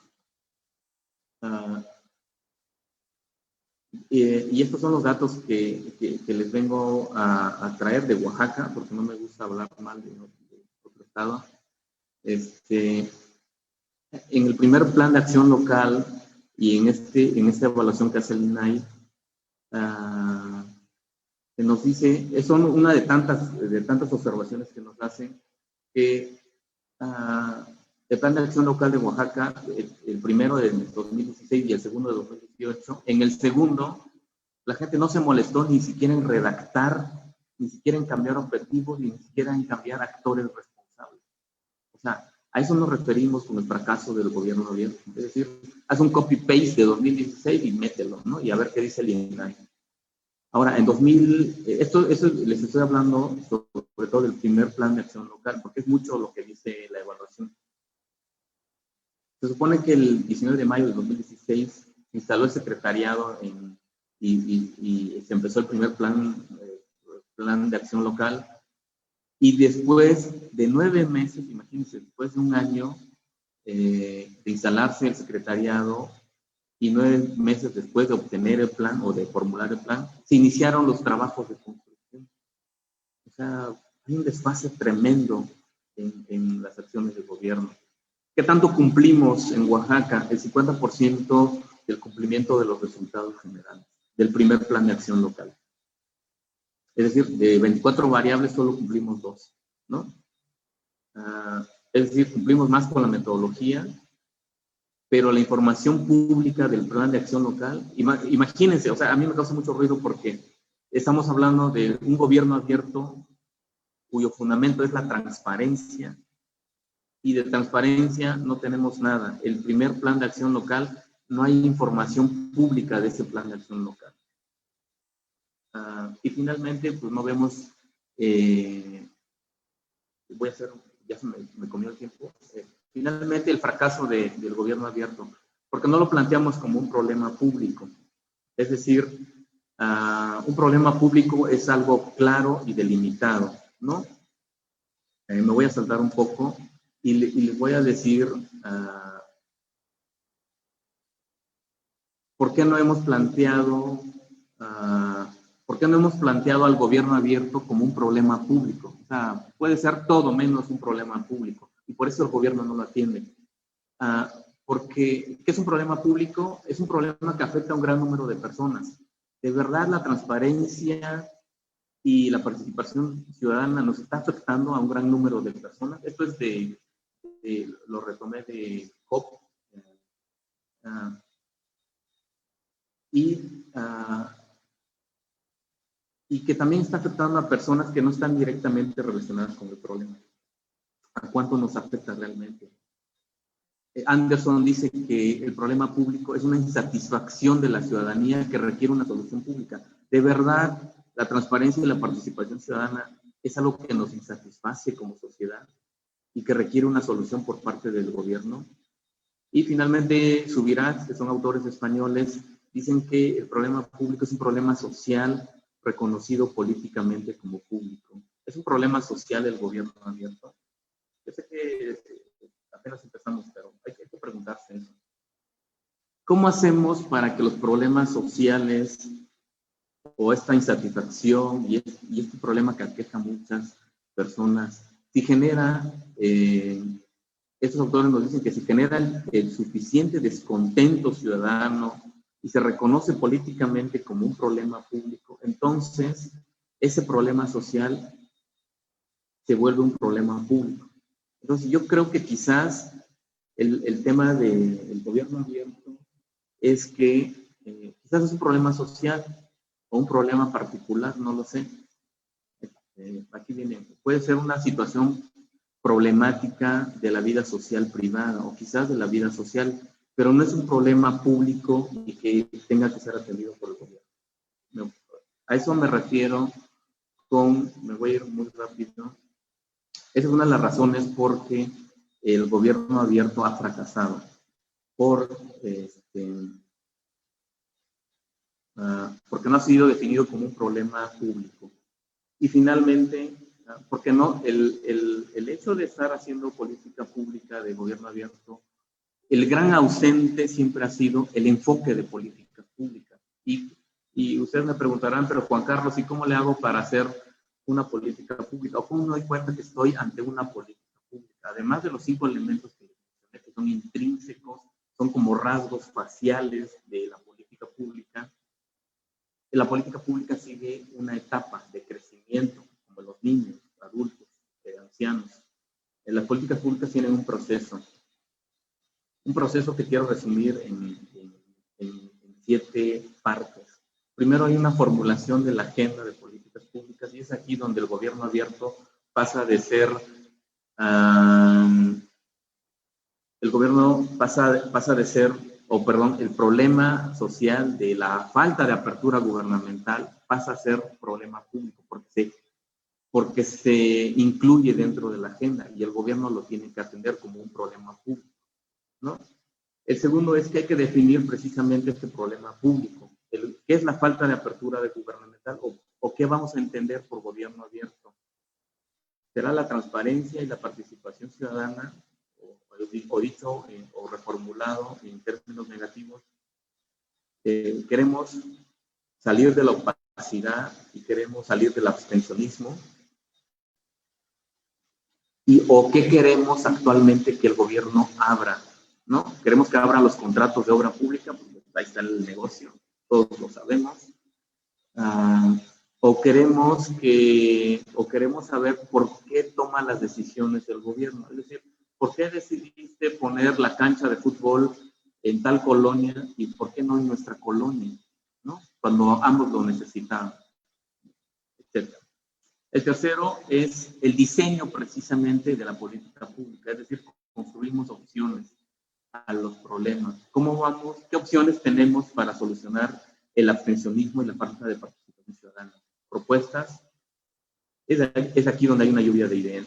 Y estos son los datos que les vengo a traer de Oaxaca, porque no me gusta hablar mal de otro estado. En el primer plan de acción local y en esta evaluación que hace el INAI, se nos dice, son una de tantas observaciones que nos hacen, que el plan de acción local de Oaxaca, el primero de 2016 y el segundo de 2018, en el segundo, la gente no se molestó ni siquiera en redactar, ni siquiera en cambiar objetivos, ni siquiera en cambiar actores responsables. O sea, a eso nos referimos con el fracaso del gobierno abierto. Es decir, haz un copy-paste de 2016 y mételo, ¿no? Y a ver qué dice el INAI. Ahora, en esto les estoy hablando sobre todo del primer plan de acción local, porque es mucho lo que dice la evaluación. Se supone que el 19 de mayo de 2016 se instaló el secretariado y se empezó el primer plan de acción local. Y después de 9 meses, imagínense, después de un año de instalarse el secretariado y 9 meses después de obtener el plan o de formular el plan, se iniciaron los trabajos de construcción. O sea, hay un desfase tremendo en las acciones del gobierno. ¿Qué tanto cumplimos en Oaxaca? El 50% del cumplimiento de los resultados generales del primer plan de acción local. Es decir, de 24 variables solo cumplimos 2, ¿no? Es decir, cumplimos más con la metodología, pero la información pública del plan de acción local, imagínense, o sea, a mí me causa mucho ruido porque estamos hablando de un gobierno abierto cuyo fundamento es la transparencia, y de transparencia no tenemos nada. El primer plan de acción local, no hay información pública de ese plan de acción local. Y finalmente, pues no vemos, ya se me comió el tiempo, finalmente el fracaso del gobierno abierto, porque no lo planteamos como un problema público. Es decir, un problema público es algo claro y delimitado, ¿no? Me voy a saltar un poco y les voy a decir ¿por qué no hemos planteado al gobierno abierto como un problema público? O sea, puede ser todo menos un problema público, y por eso el gobierno no lo atiende. Porque, ¿qué es un problema público? Es un problema que afecta a un gran número de personas. De verdad, la transparencia y la participación ciudadana nos está afectando a un gran número de personas. Esto es lo retomé de COP. Y que también está afectando a personas que no están directamente relacionadas con el problema. ¿A cuánto nos afecta realmente? Anderson dice que el problema público es una insatisfacción de la ciudadanía que requiere una solución pública. De verdad, la transparencia y la participación ciudadana es algo que nos insatisface como sociedad y que requiere una solución por parte del gobierno. Y finalmente, Subirats, que son autores españoles, dicen que el problema público es un problema social reconocido políticamente como público. Es un problema social el gobierno abierto. Yo sé que apenas empezamos, pero hay que preguntarse eso. ¿Cómo hacemos para que los problemas sociales o esta insatisfacción y este problema que aqueja a muchas personas, si genera, estos autores nos dicen que si genera el suficiente descontento ciudadano y se reconoce políticamente como un problema público, entonces ese problema social se vuelve un problema público? Entonces yo creo que quizás el tema del gobierno abierto es que quizás es un problema social o un problema particular, no lo sé. Aquí viene, puede ser una situación problemática de la vida social privada o quizás de la vida social, pero no es un problema público y que tenga que ser atendido por el gobierno. No, a eso me refiero me voy a ir muy rápido. Esa es una de las razones por que el gobierno abierto ha fracasado, porque no ha sido definido como un problema público. Y finalmente, porque no, el hecho de estar haciendo política pública de gobierno abierto, el gran ausente siempre ha sido el enfoque de políticas públicas. Y ustedes me preguntarán, pero Juan Carlos, ¿y cómo le hago para hacer una política pública? ¿O cómo me doy cuenta que estoy ante una política pública? Además de los 5 elementos que son intrínsecos, son como rasgos faciales de la política pública. La política pública sigue una etapa de crecimiento, como los niños, adultos, ancianos. Las políticas públicas tienen un proceso que quiero resumir en 7 partes. Primero hay una formulación de la agenda de políticas públicas y es aquí donde el gobierno abierto pasa de ser, el problema social de la falta de apertura gubernamental pasa a ser problema público porque se incluye dentro de la agenda y el gobierno lo tiene que atender como un problema público, ¿no? El segundo es que hay que definir precisamente este problema público. ¿Qué es la falta de apertura gubernamental o qué vamos a entender por gobierno abierto? ¿Será la transparencia y la participación ciudadana? O dicho o reformulado en términos negativos, queremos salir de la opacidad y queremos salir del abstencionismo. ¿O qué queremos actualmente que el gobierno abra? ¿No? Queremos que abran los contratos de obra pública, porque ahí está el negocio, todos lo sabemos. O queremos saber por qué toma las decisiones el gobierno. Es decir, ¿por qué decidiste poner la cancha de fútbol en tal colonia y por qué no en nuestra colonia? ¿No? Cuando ambos lo necesitamos, etc. El tercero es el diseño precisamente de la política pública, es decir, construimos opciones a los problemas. ¿Qué opciones tenemos para solucionar el abstencionismo y la falta de participación ciudadana? Propuestas. Es aquí donde hay una lluvia de ideas.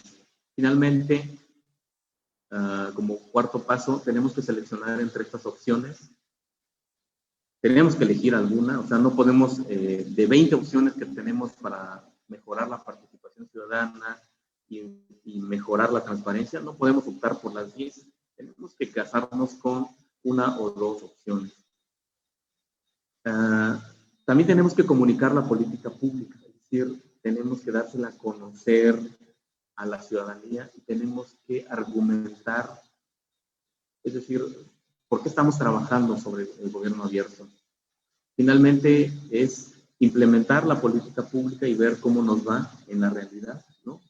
Finalmente, como cuarto paso, tenemos que seleccionar entre estas opciones. Tenemos que elegir alguna, o sea, no podemos, de 20 opciones que tenemos para mejorar la participación ciudadana y mejorar la transparencia, no podemos optar por las 10. Tenemos que casarnos con una o 2 opciones. También tenemos que comunicar la política pública, es decir, tenemos que dársela a conocer a la ciudadanía y tenemos que argumentar, es decir, ¿por qué estamos trabajando sobre el gobierno abierto? Finalmente es implementar la política pública y ver cómo nos va en la realidad, ¿no?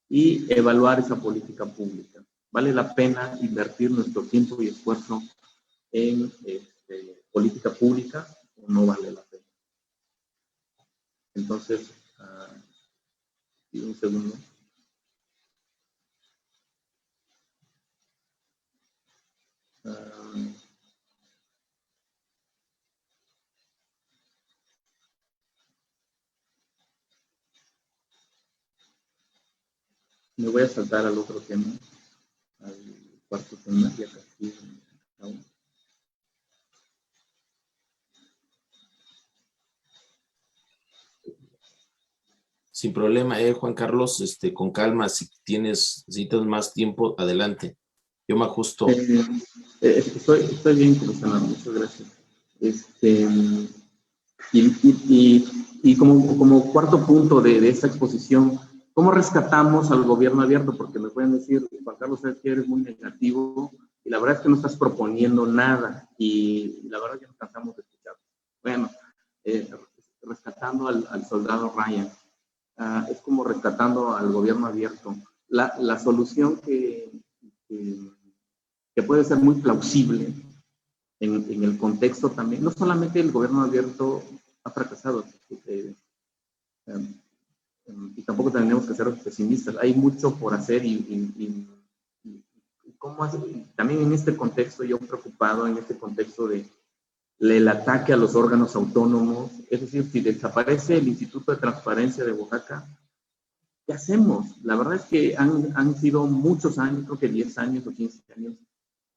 Y evaluar esa política pública. ¿Vale la pena invertir nuestro tiempo y esfuerzo en política pública o no vale la pena? Entonces, un segundo. Me voy a saltar al otro tema, al cuarto tema, y acá aquí, Sin problema, Juan Carlos, con calma, si necesitas más tiempo, adelante. Yo me ajusto. Estoy bien, comisionado, muchas gracias. Y como cuarto punto de esta exposición, ¿cómo rescatamos al gobierno abierto? Porque me pueden decir, Juan Carlos, sabes que eres muy negativo y la verdad es que no estás proponiendo nada y la verdad ya nos cansamos de escuchar. Bueno, rescatando al soldado Ryan, es como rescatando al gobierno abierto. La solución que puede ser muy plausible en el contexto también, no solamente el gobierno abierto ha fracasado, y tampoco tenemos que ser pesimistas, hay mucho por hacer y cómo hacer, también en este contexto, yo preocupado en este contexto del ataque a los órganos autónomos, es decir, si desaparece el Instituto de Transparencia de Oaxaca, ¿qué hacemos? La verdad es que han sido muchos años, creo que 10 años o 15 años,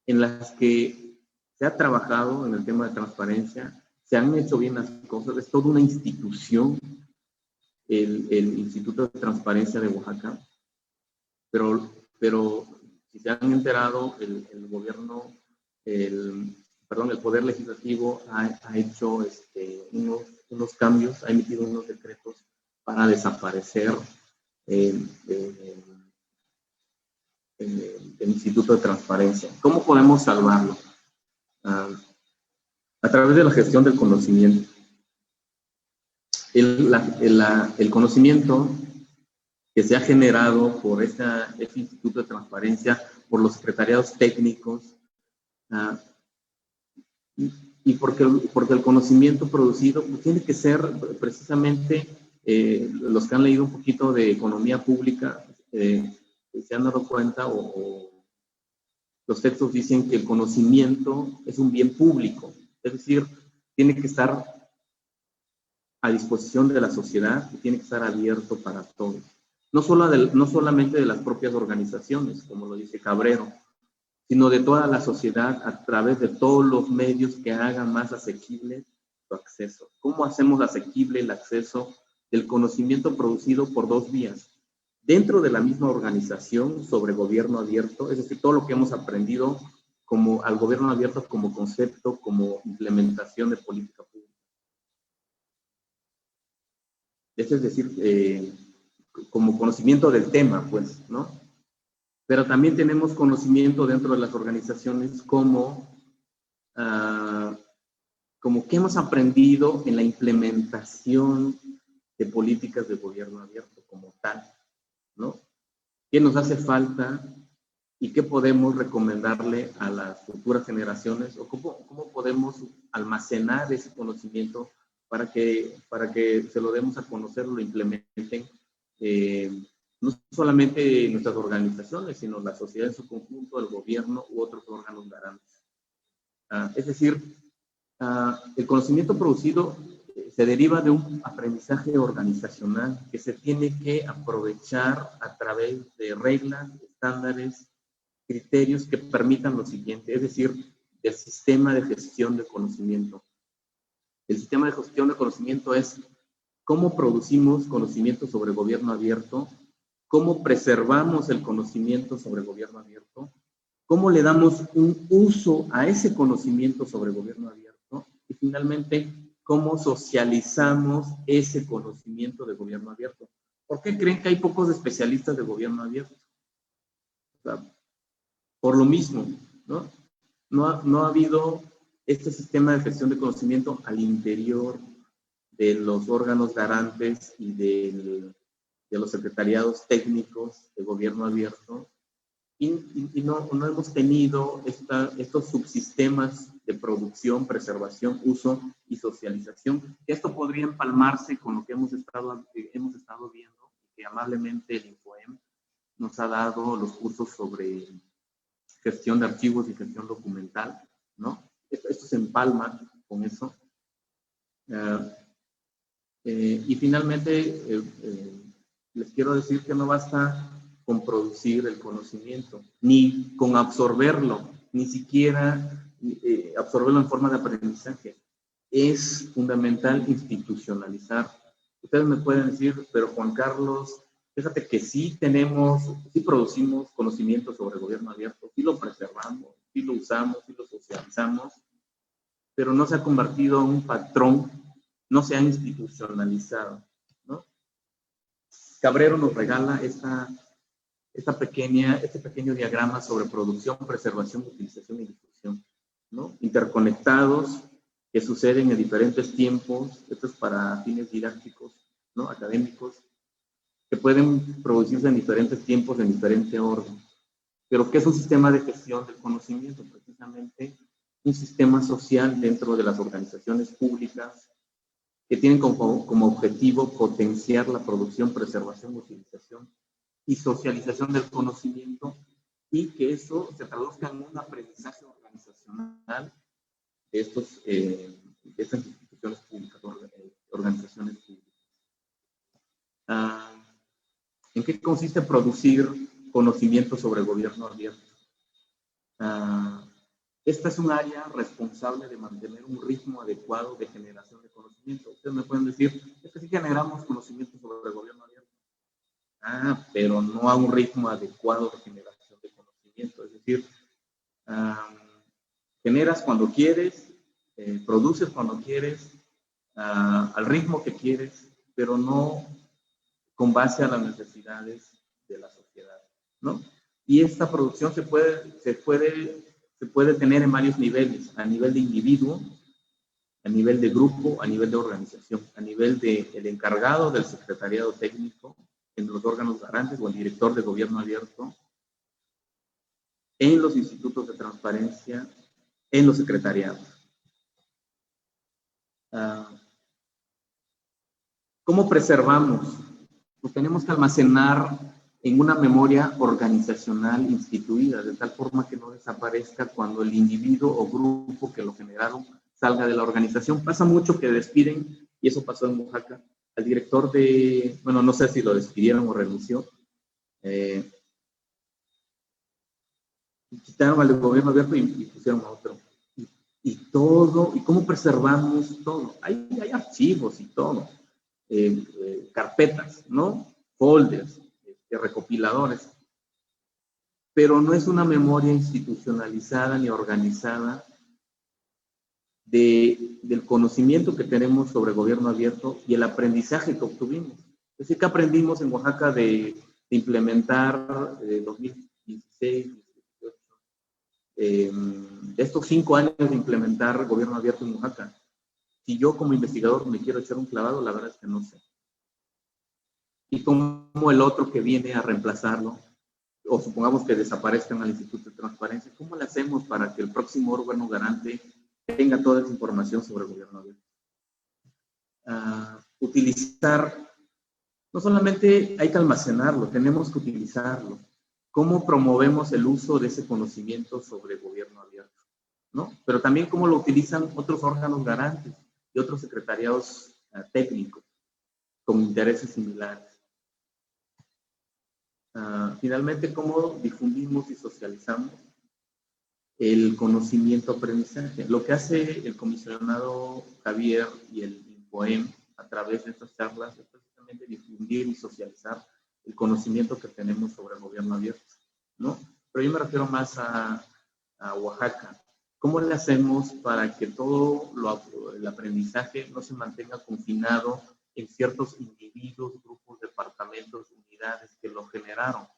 en las que se ha trabajado en el tema de transparencia, se han hecho bien las cosas, es toda una institución, el Instituto de Transparencia de Oaxaca, pero si se han enterado, el gobierno, el Poder Legislativo ha hecho unos cambios, ha emitido unos decretos para desaparecer el Instituto de Transparencia. ¿Cómo podemos salvarlo? A través de la gestión del conocimiento. El conocimiento que se ha generado por este Instituto de Transparencia, por los secretariados técnicos, y porque el conocimiento producido pues, tiene que ser precisamente, los que han leído un poquito de economía pública, se han dado cuenta, o los textos dicen que el conocimiento es un bien público, es decir, tiene que estar a disposición de la sociedad y tiene que estar abierto para todos. No solamente de las propias organizaciones, como lo dice Cabrero, sino de toda la sociedad a través de todos los medios que hagan más asequible su acceso. ¿Cómo hacemos asequible el acceso del conocimiento producido por dos vías? Dentro de la misma organización sobre gobierno abierto, es decir, todo lo que hemos aprendido como al gobierno abierto como concepto, como implementación de política pública. Es decir, como conocimiento del tema, pues, ¿no? Pero también tenemos conocimiento dentro de las organizaciones como qué hemos aprendido en la implementación de políticas de gobierno abierto como tal, ¿no? ¿Qué nos hace falta y qué podemos recomendarle a las futuras generaciones o cómo podemos almacenar ese conocimiento para que se lo demos a conocer, lo implementen, no solamente nuestras organizaciones, sino la sociedad en su conjunto, el gobierno u otros órganos garantes. Es decir, el conocimiento producido se deriva de un aprendizaje organizacional que se tiene que aprovechar a través de reglas, estándares, criterios que permitan lo siguiente, es decir, el sistema de gestión de conocimiento. El sistema de gestión de conocimiento es cómo producimos conocimiento sobre gobierno abierto, cómo preservamos el conocimiento sobre gobierno abierto, cómo le damos un uso a ese conocimiento sobre gobierno abierto y finalmente cómo socializamos ese conocimiento de gobierno abierto. ¿Por qué creen que hay pocos especialistas de gobierno abierto? O sea, por lo mismo, ¿no? No ha habido este sistema de gestión de conocimiento al interior de los órganos garantes y de los secretariados técnicos de gobierno abierto y no hemos tenido estos subsistemas de producción, preservación, uso y socialización. Esto podría empalmarse con lo que hemos estado viendo, que amablemente el INFOEM nos ha dado los cursos sobre gestión de archivos y gestión documental, ¿no? Esto se empalma con eso. Y finalmente, les quiero decir que no basta con producir el conocimiento, ni con absorberlo, ni siquiera absorberlo en forma de aprendizaje. Es fundamental institucionalizar. Ustedes me pueden decir, pero Juan Carlos, fíjate que sí producimos conocimiento sobre gobierno abierto, sí lo preservamos, sí lo usamos, sí lo socializamos, pero no se ha convertido en un patrón, no se ha institucionalizado, ¿no? Cabrero nos regala este pequeño diagrama sobre producción, preservación, utilización y difusión, ¿no? Interconectados, que suceden en diferentes tiempos, esto es para fines didácticos, ¿no? Académicos, que pueden producirse en diferentes tiempos, en diferente orden. Pero ¿qué es un sistema de gestión del conocimiento? Precisamente un sistema social dentro de las organizaciones públicas que tienen como objetivo potenciar la producción, preservación, utilización y socialización del conocimiento, y que eso se traduzca en un aprendizaje organizacional de estas instituciones públicas, organizaciones públicas. ¿En qué consiste producir conocimiento sobre gobierno abierto? Esta es un área responsable de mantener un ritmo adecuado de generación de conocimiento. Ustedes me pueden decir, es que sí generamos conocimiento sobre el gobierno abierto. Pero no a un ritmo adecuado de generación de conocimiento. Es decir, generas cuando quieres, produces cuando quieres, al ritmo que quieres, pero no con base a las necesidades de la sociedad, ¿no? Y esta producción se puede tener en varios niveles: a nivel de individuo, a nivel de grupo, a nivel de organización, a nivel del encargado del secretariado técnico, en los órganos garantes o el director de gobierno abierto, en los institutos de transparencia, en los secretariados. ¿Cómo preservamos? Pues tenemos que almacenar en una memoria organizacional instituida, de tal forma que no desaparezca cuando el individuo o grupo que lo generaron salga de la organización. Pasa mucho que despiden, y eso pasó en Oaxaca, al director de, bueno, no sé si lo despidieron o renunció, quitaron al gobierno abierto y pusieron a otro. Y todo, ¿y cómo preservamos todo? Hay archivos y todo, carpetas, ¿no? Folders, recopiladores, pero no es una memoria institucionalizada ni organizada del conocimiento que tenemos sobre gobierno abierto y el aprendizaje que obtuvimos. Es decir, que aprendimos en Oaxaca de implementar 2016, 2018, estos 5 años de implementar gobierno abierto en Oaxaca. Si yo como investigador me quiero echar un clavado, la verdad es que no sé. Y como el otro que viene a reemplazarlo, o supongamos que desaparezcan al Instituto de Transparencia, ¿cómo le hacemos para que el próximo órgano garante tenga toda esa información sobre el gobierno abierto? Utilizar, no solamente hay que almacenarlo, tenemos que utilizarlo. ¿Cómo promovemos el uso de ese conocimiento sobre el gobierno abierto? ¿No? Pero también cómo lo utilizan otros órganos garantes y otros secretariados técnicos con intereses similares. Finalmente, cómo difundimos y socializamos el conocimiento-aprendizaje. Lo que hace el comisionado Javier y el INPOEM a través de estas charlas es precisamente difundir y socializar el conocimiento que tenemos sobre el gobierno abierto, ¿no? Pero yo me refiero más a Oaxaca. ¿Cómo le hacemos para que todo el aprendizaje no se mantenga confinado en ciertos individuos, grupos, departamentos, unidades que lo generaron,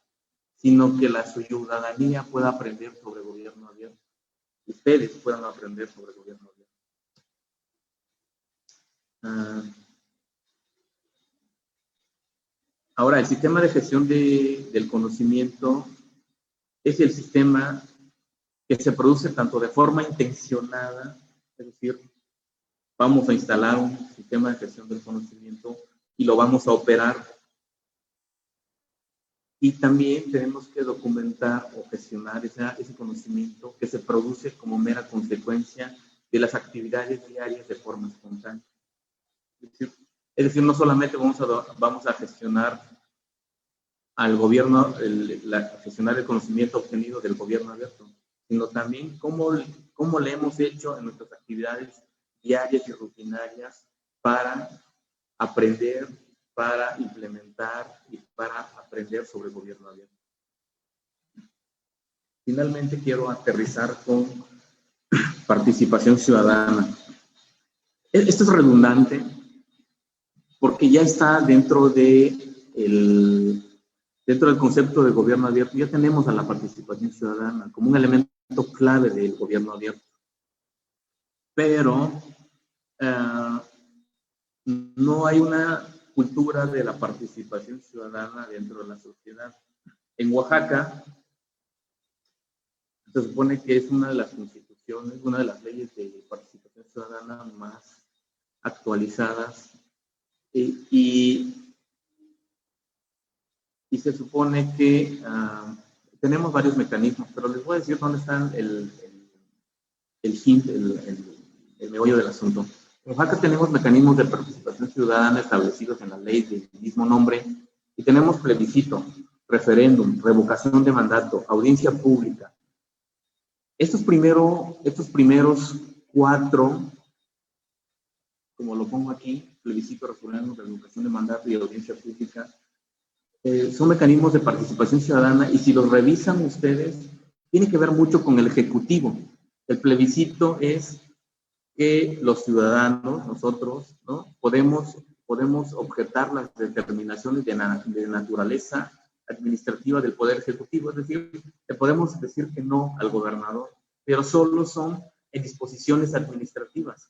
sino que la ciudadanía pueda aprender sobre gobierno abierto? Ustedes puedan aprender sobre gobierno abierto. Ahora, el sistema de gestión del conocimiento es el sistema que se produce tanto de forma intencionada, es decir, vamos a instalar un sistema de gestión del conocimiento y lo vamos a operar. Y también tenemos que documentar o gestionar ese conocimiento que se produce como mera consecuencia de las actividades diarias de forma espontánea. Es decir, no solamente vamos a gestionar al gobierno, gestionar el conocimiento obtenido del gobierno abierto, sino también cómo le hemos hecho en nuestras actividades diarias y rutinarias para aprender, para implementar y para aprender sobre el gobierno abierto. Finalmente, quiero aterrizar con participación ciudadana. Esto es redundante porque ya está dentro del concepto de gobierno abierto. Ya tenemos a la participación ciudadana como un elemento clave del gobierno abierto. Pero no hay una cultura de la participación ciudadana dentro de la sociedad. En Oaxaca se supone que es una de las constituciones, una de las leyes de participación ciudadana más actualizadas, y se supone que tenemos varios mecanismos, pero les voy a decir dónde está el hint, el meollo del asunto. En Oaxaca tenemos mecanismos de participación ciudadana establecidos en la ley del mismo nombre, y tenemos plebiscito, referéndum, revocación de mandato, audiencia pública. Estos primeros 4, como lo pongo aquí, plebiscito, referéndum, revocación de mandato y audiencia pública, son mecanismos de participación ciudadana, y si los revisan ustedes, tiene que ver mucho con el Ejecutivo. El plebiscito es que los ciudadanos, nosotros, ¿no?, podemos objetar las determinaciones de naturaleza administrativa del Poder Ejecutivo, es decir, le podemos decir que no al gobernador, pero solo son en disposiciones administrativas.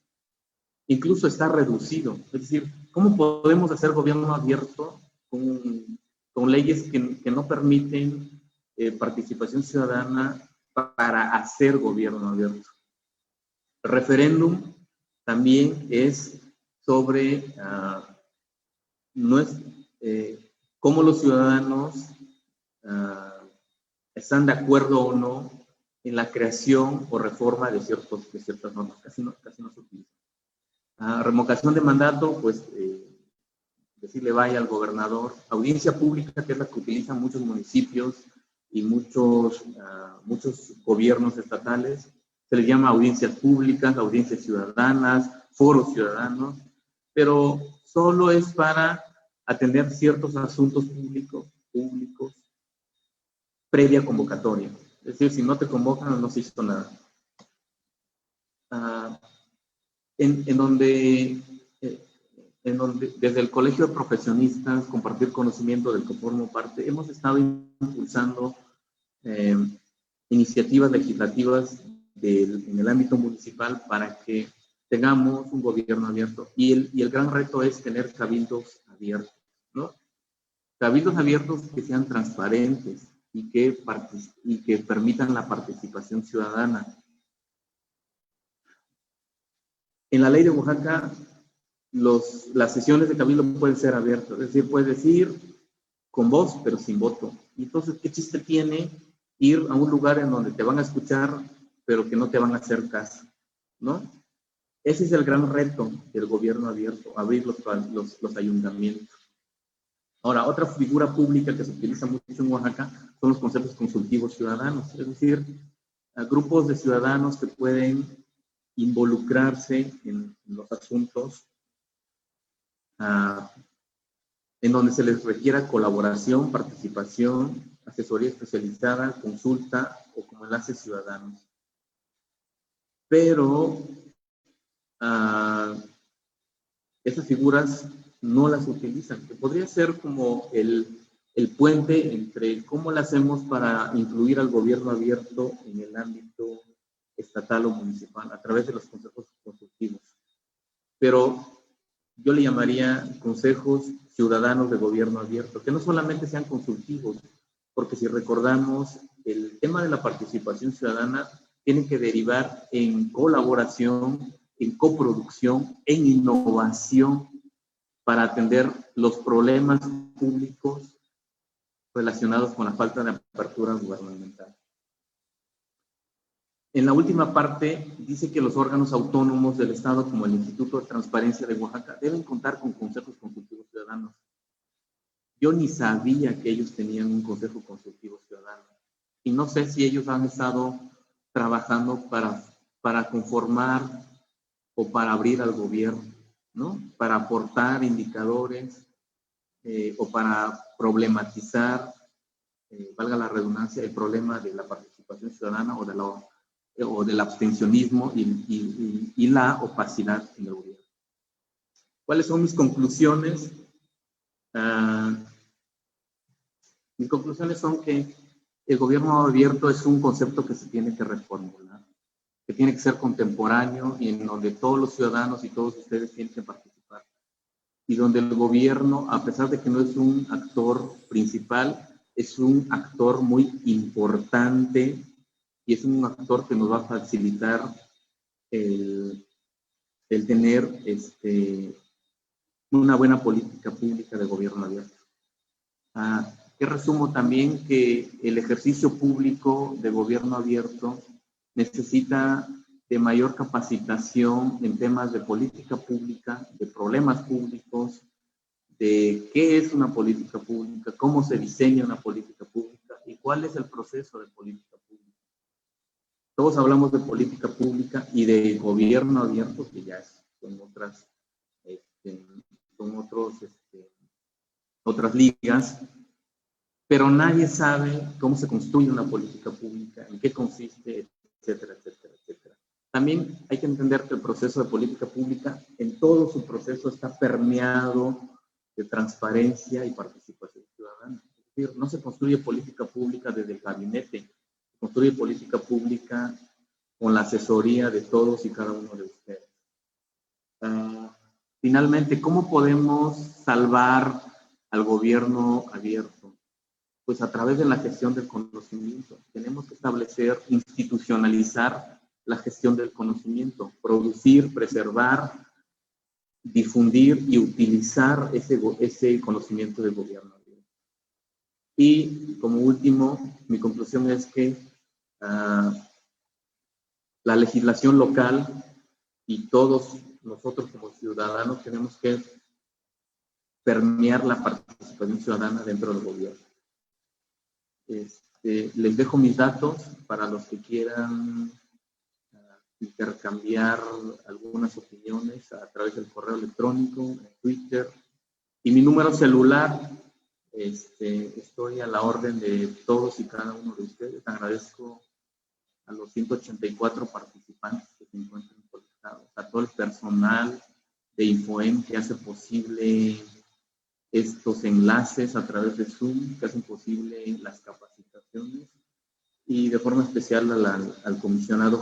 Incluso está reducido. Es decir, ¿cómo podemos hacer gobierno abierto con leyes que no permiten participación ciudadana para hacer gobierno abierto? El referéndum también es sobre cómo los ciudadanos están de acuerdo o no en la creación o reforma de ciertas normas. Casi no se utiliza. Revocación de mandato, pues decirle vaya al gobernador. Audiencia pública, que es la que utilizan muchos municipios y muchos gobiernos estatales. Se les llama audiencias públicas, audiencias ciudadanas, foros ciudadanos, pero solo es para atender ciertos asuntos públicos previa convocatoria. Es decir, si no te convocan, no se hizo nada. En donde desde el Colegio de Profesionistas, Compartir Conocimiento, del que formo parte, hemos estado impulsando iniciativas legislativas en el ámbito municipal para que tengamos un gobierno abierto. Y el gran reto es tener cabildos abiertos, ¿no? Cabildos abiertos que sean transparentes y que permitan la participación ciudadana. En la ley de Oaxaca, las sesiones de cabildo pueden ser abiertas, es decir, puedes ir con voz, pero sin voto. Entonces, ¿qué chiste tiene ir a un lugar en donde te van a escuchar, pero que no te van a hacer caso, ¿no? Ese es el gran reto del gobierno abierto, abrir los ayuntamientos. Ahora, otra figura pública que se utiliza mucho en Oaxaca son los consejos consultivos ciudadanos, es decir, grupos de ciudadanos que pueden involucrarse en los asuntos en donde se les requiera colaboración, participación, asesoría especializada, consulta o como enlaces ciudadanos. Pero esas figuras no las utilizan, que podría ser como el puente entre cómo lo hacemos para incluir al gobierno abierto en el ámbito estatal o municipal a través de los consejos consultivos. Pero yo le llamaría consejos ciudadanos de gobierno abierto, que no solamente sean consultivos, porque si recordamos, el tema de la participación ciudadana tiene que derivar en colaboración, en coproducción, en innovación para atender los problemas públicos relacionados con la falta de apertura gubernamental. En la última parte dice que los órganos autónomos del Estado, como el Instituto de Transparencia de Oaxaca, deben contar con consejos consultivos ciudadanos. Yo ni sabía que ellos tenían un consejo consultivo ciudadano. Y no sé si ellos han estado trabajando para conformar o para abrir al gobierno, ¿no? Para aportar indicadores o para problematizar, valga la redundancia, el problema de la participación ciudadana o del abstencionismo y la opacidad en el gobierno. ¿Cuáles son mis conclusiones? Mis conclusiones son que el gobierno abierto es un concepto que se tiene que reformular, que tiene que ser contemporáneo y en donde todos los ciudadanos y todos ustedes tienen que participar. Y donde el gobierno, a pesar de que no es un actor principal, es un actor muy importante y es un actor que nos va a facilitar el el tener una buena política pública de gobierno abierto. Que resumo también que el ejercicio público de gobierno abierto necesita de mayor capacitación en temas de política pública, de problemas públicos, de qué es una política pública, cómo se diseña una política pública y cuál es el proceso de política pública. Todos hablamos de política pública y de gobierno abierto, que ya son otras ligas, pero nadie sabe cómo se construye una política pública, en qué consiste, etcétera, etcétera, etcétera. También hay que entender que el proceso de política pública, en todo su proceso, está permeado de transparencia y participación ciudadana. Es decir, no se construye política pública desde el gabinete, se construye política pública con la asesoría de todos y cada uno de ustedes. Finalmente, ¿cómo podemos salvar al gobierno abierto? Pues a través de la gestión del conocimiento. Tenemos que establecer, institucionalizar la gestión del conocimiento, producir, preservar, difundir y utilizar ese conocimiento del gobierno abierto. Y como último, mi conclusión es que la legislación local y todos nosotros como ciudadanos tenemos que permear la participación ciudadana dentro del gobierno. Les dejo mis datos para los que quieran intercambiar algunas opiniones a través del correo electrónico, en Twitter, y mi número celular. Estoy a la orden de todos y cada uno de ustedes. Agradezco a los 184 participantes que se encuentran conectados, a todo el personal de Infoem que hace posible estos enlaces a través de Zoom, que hacen posible las capacitaciones, y de forma especial al comisionado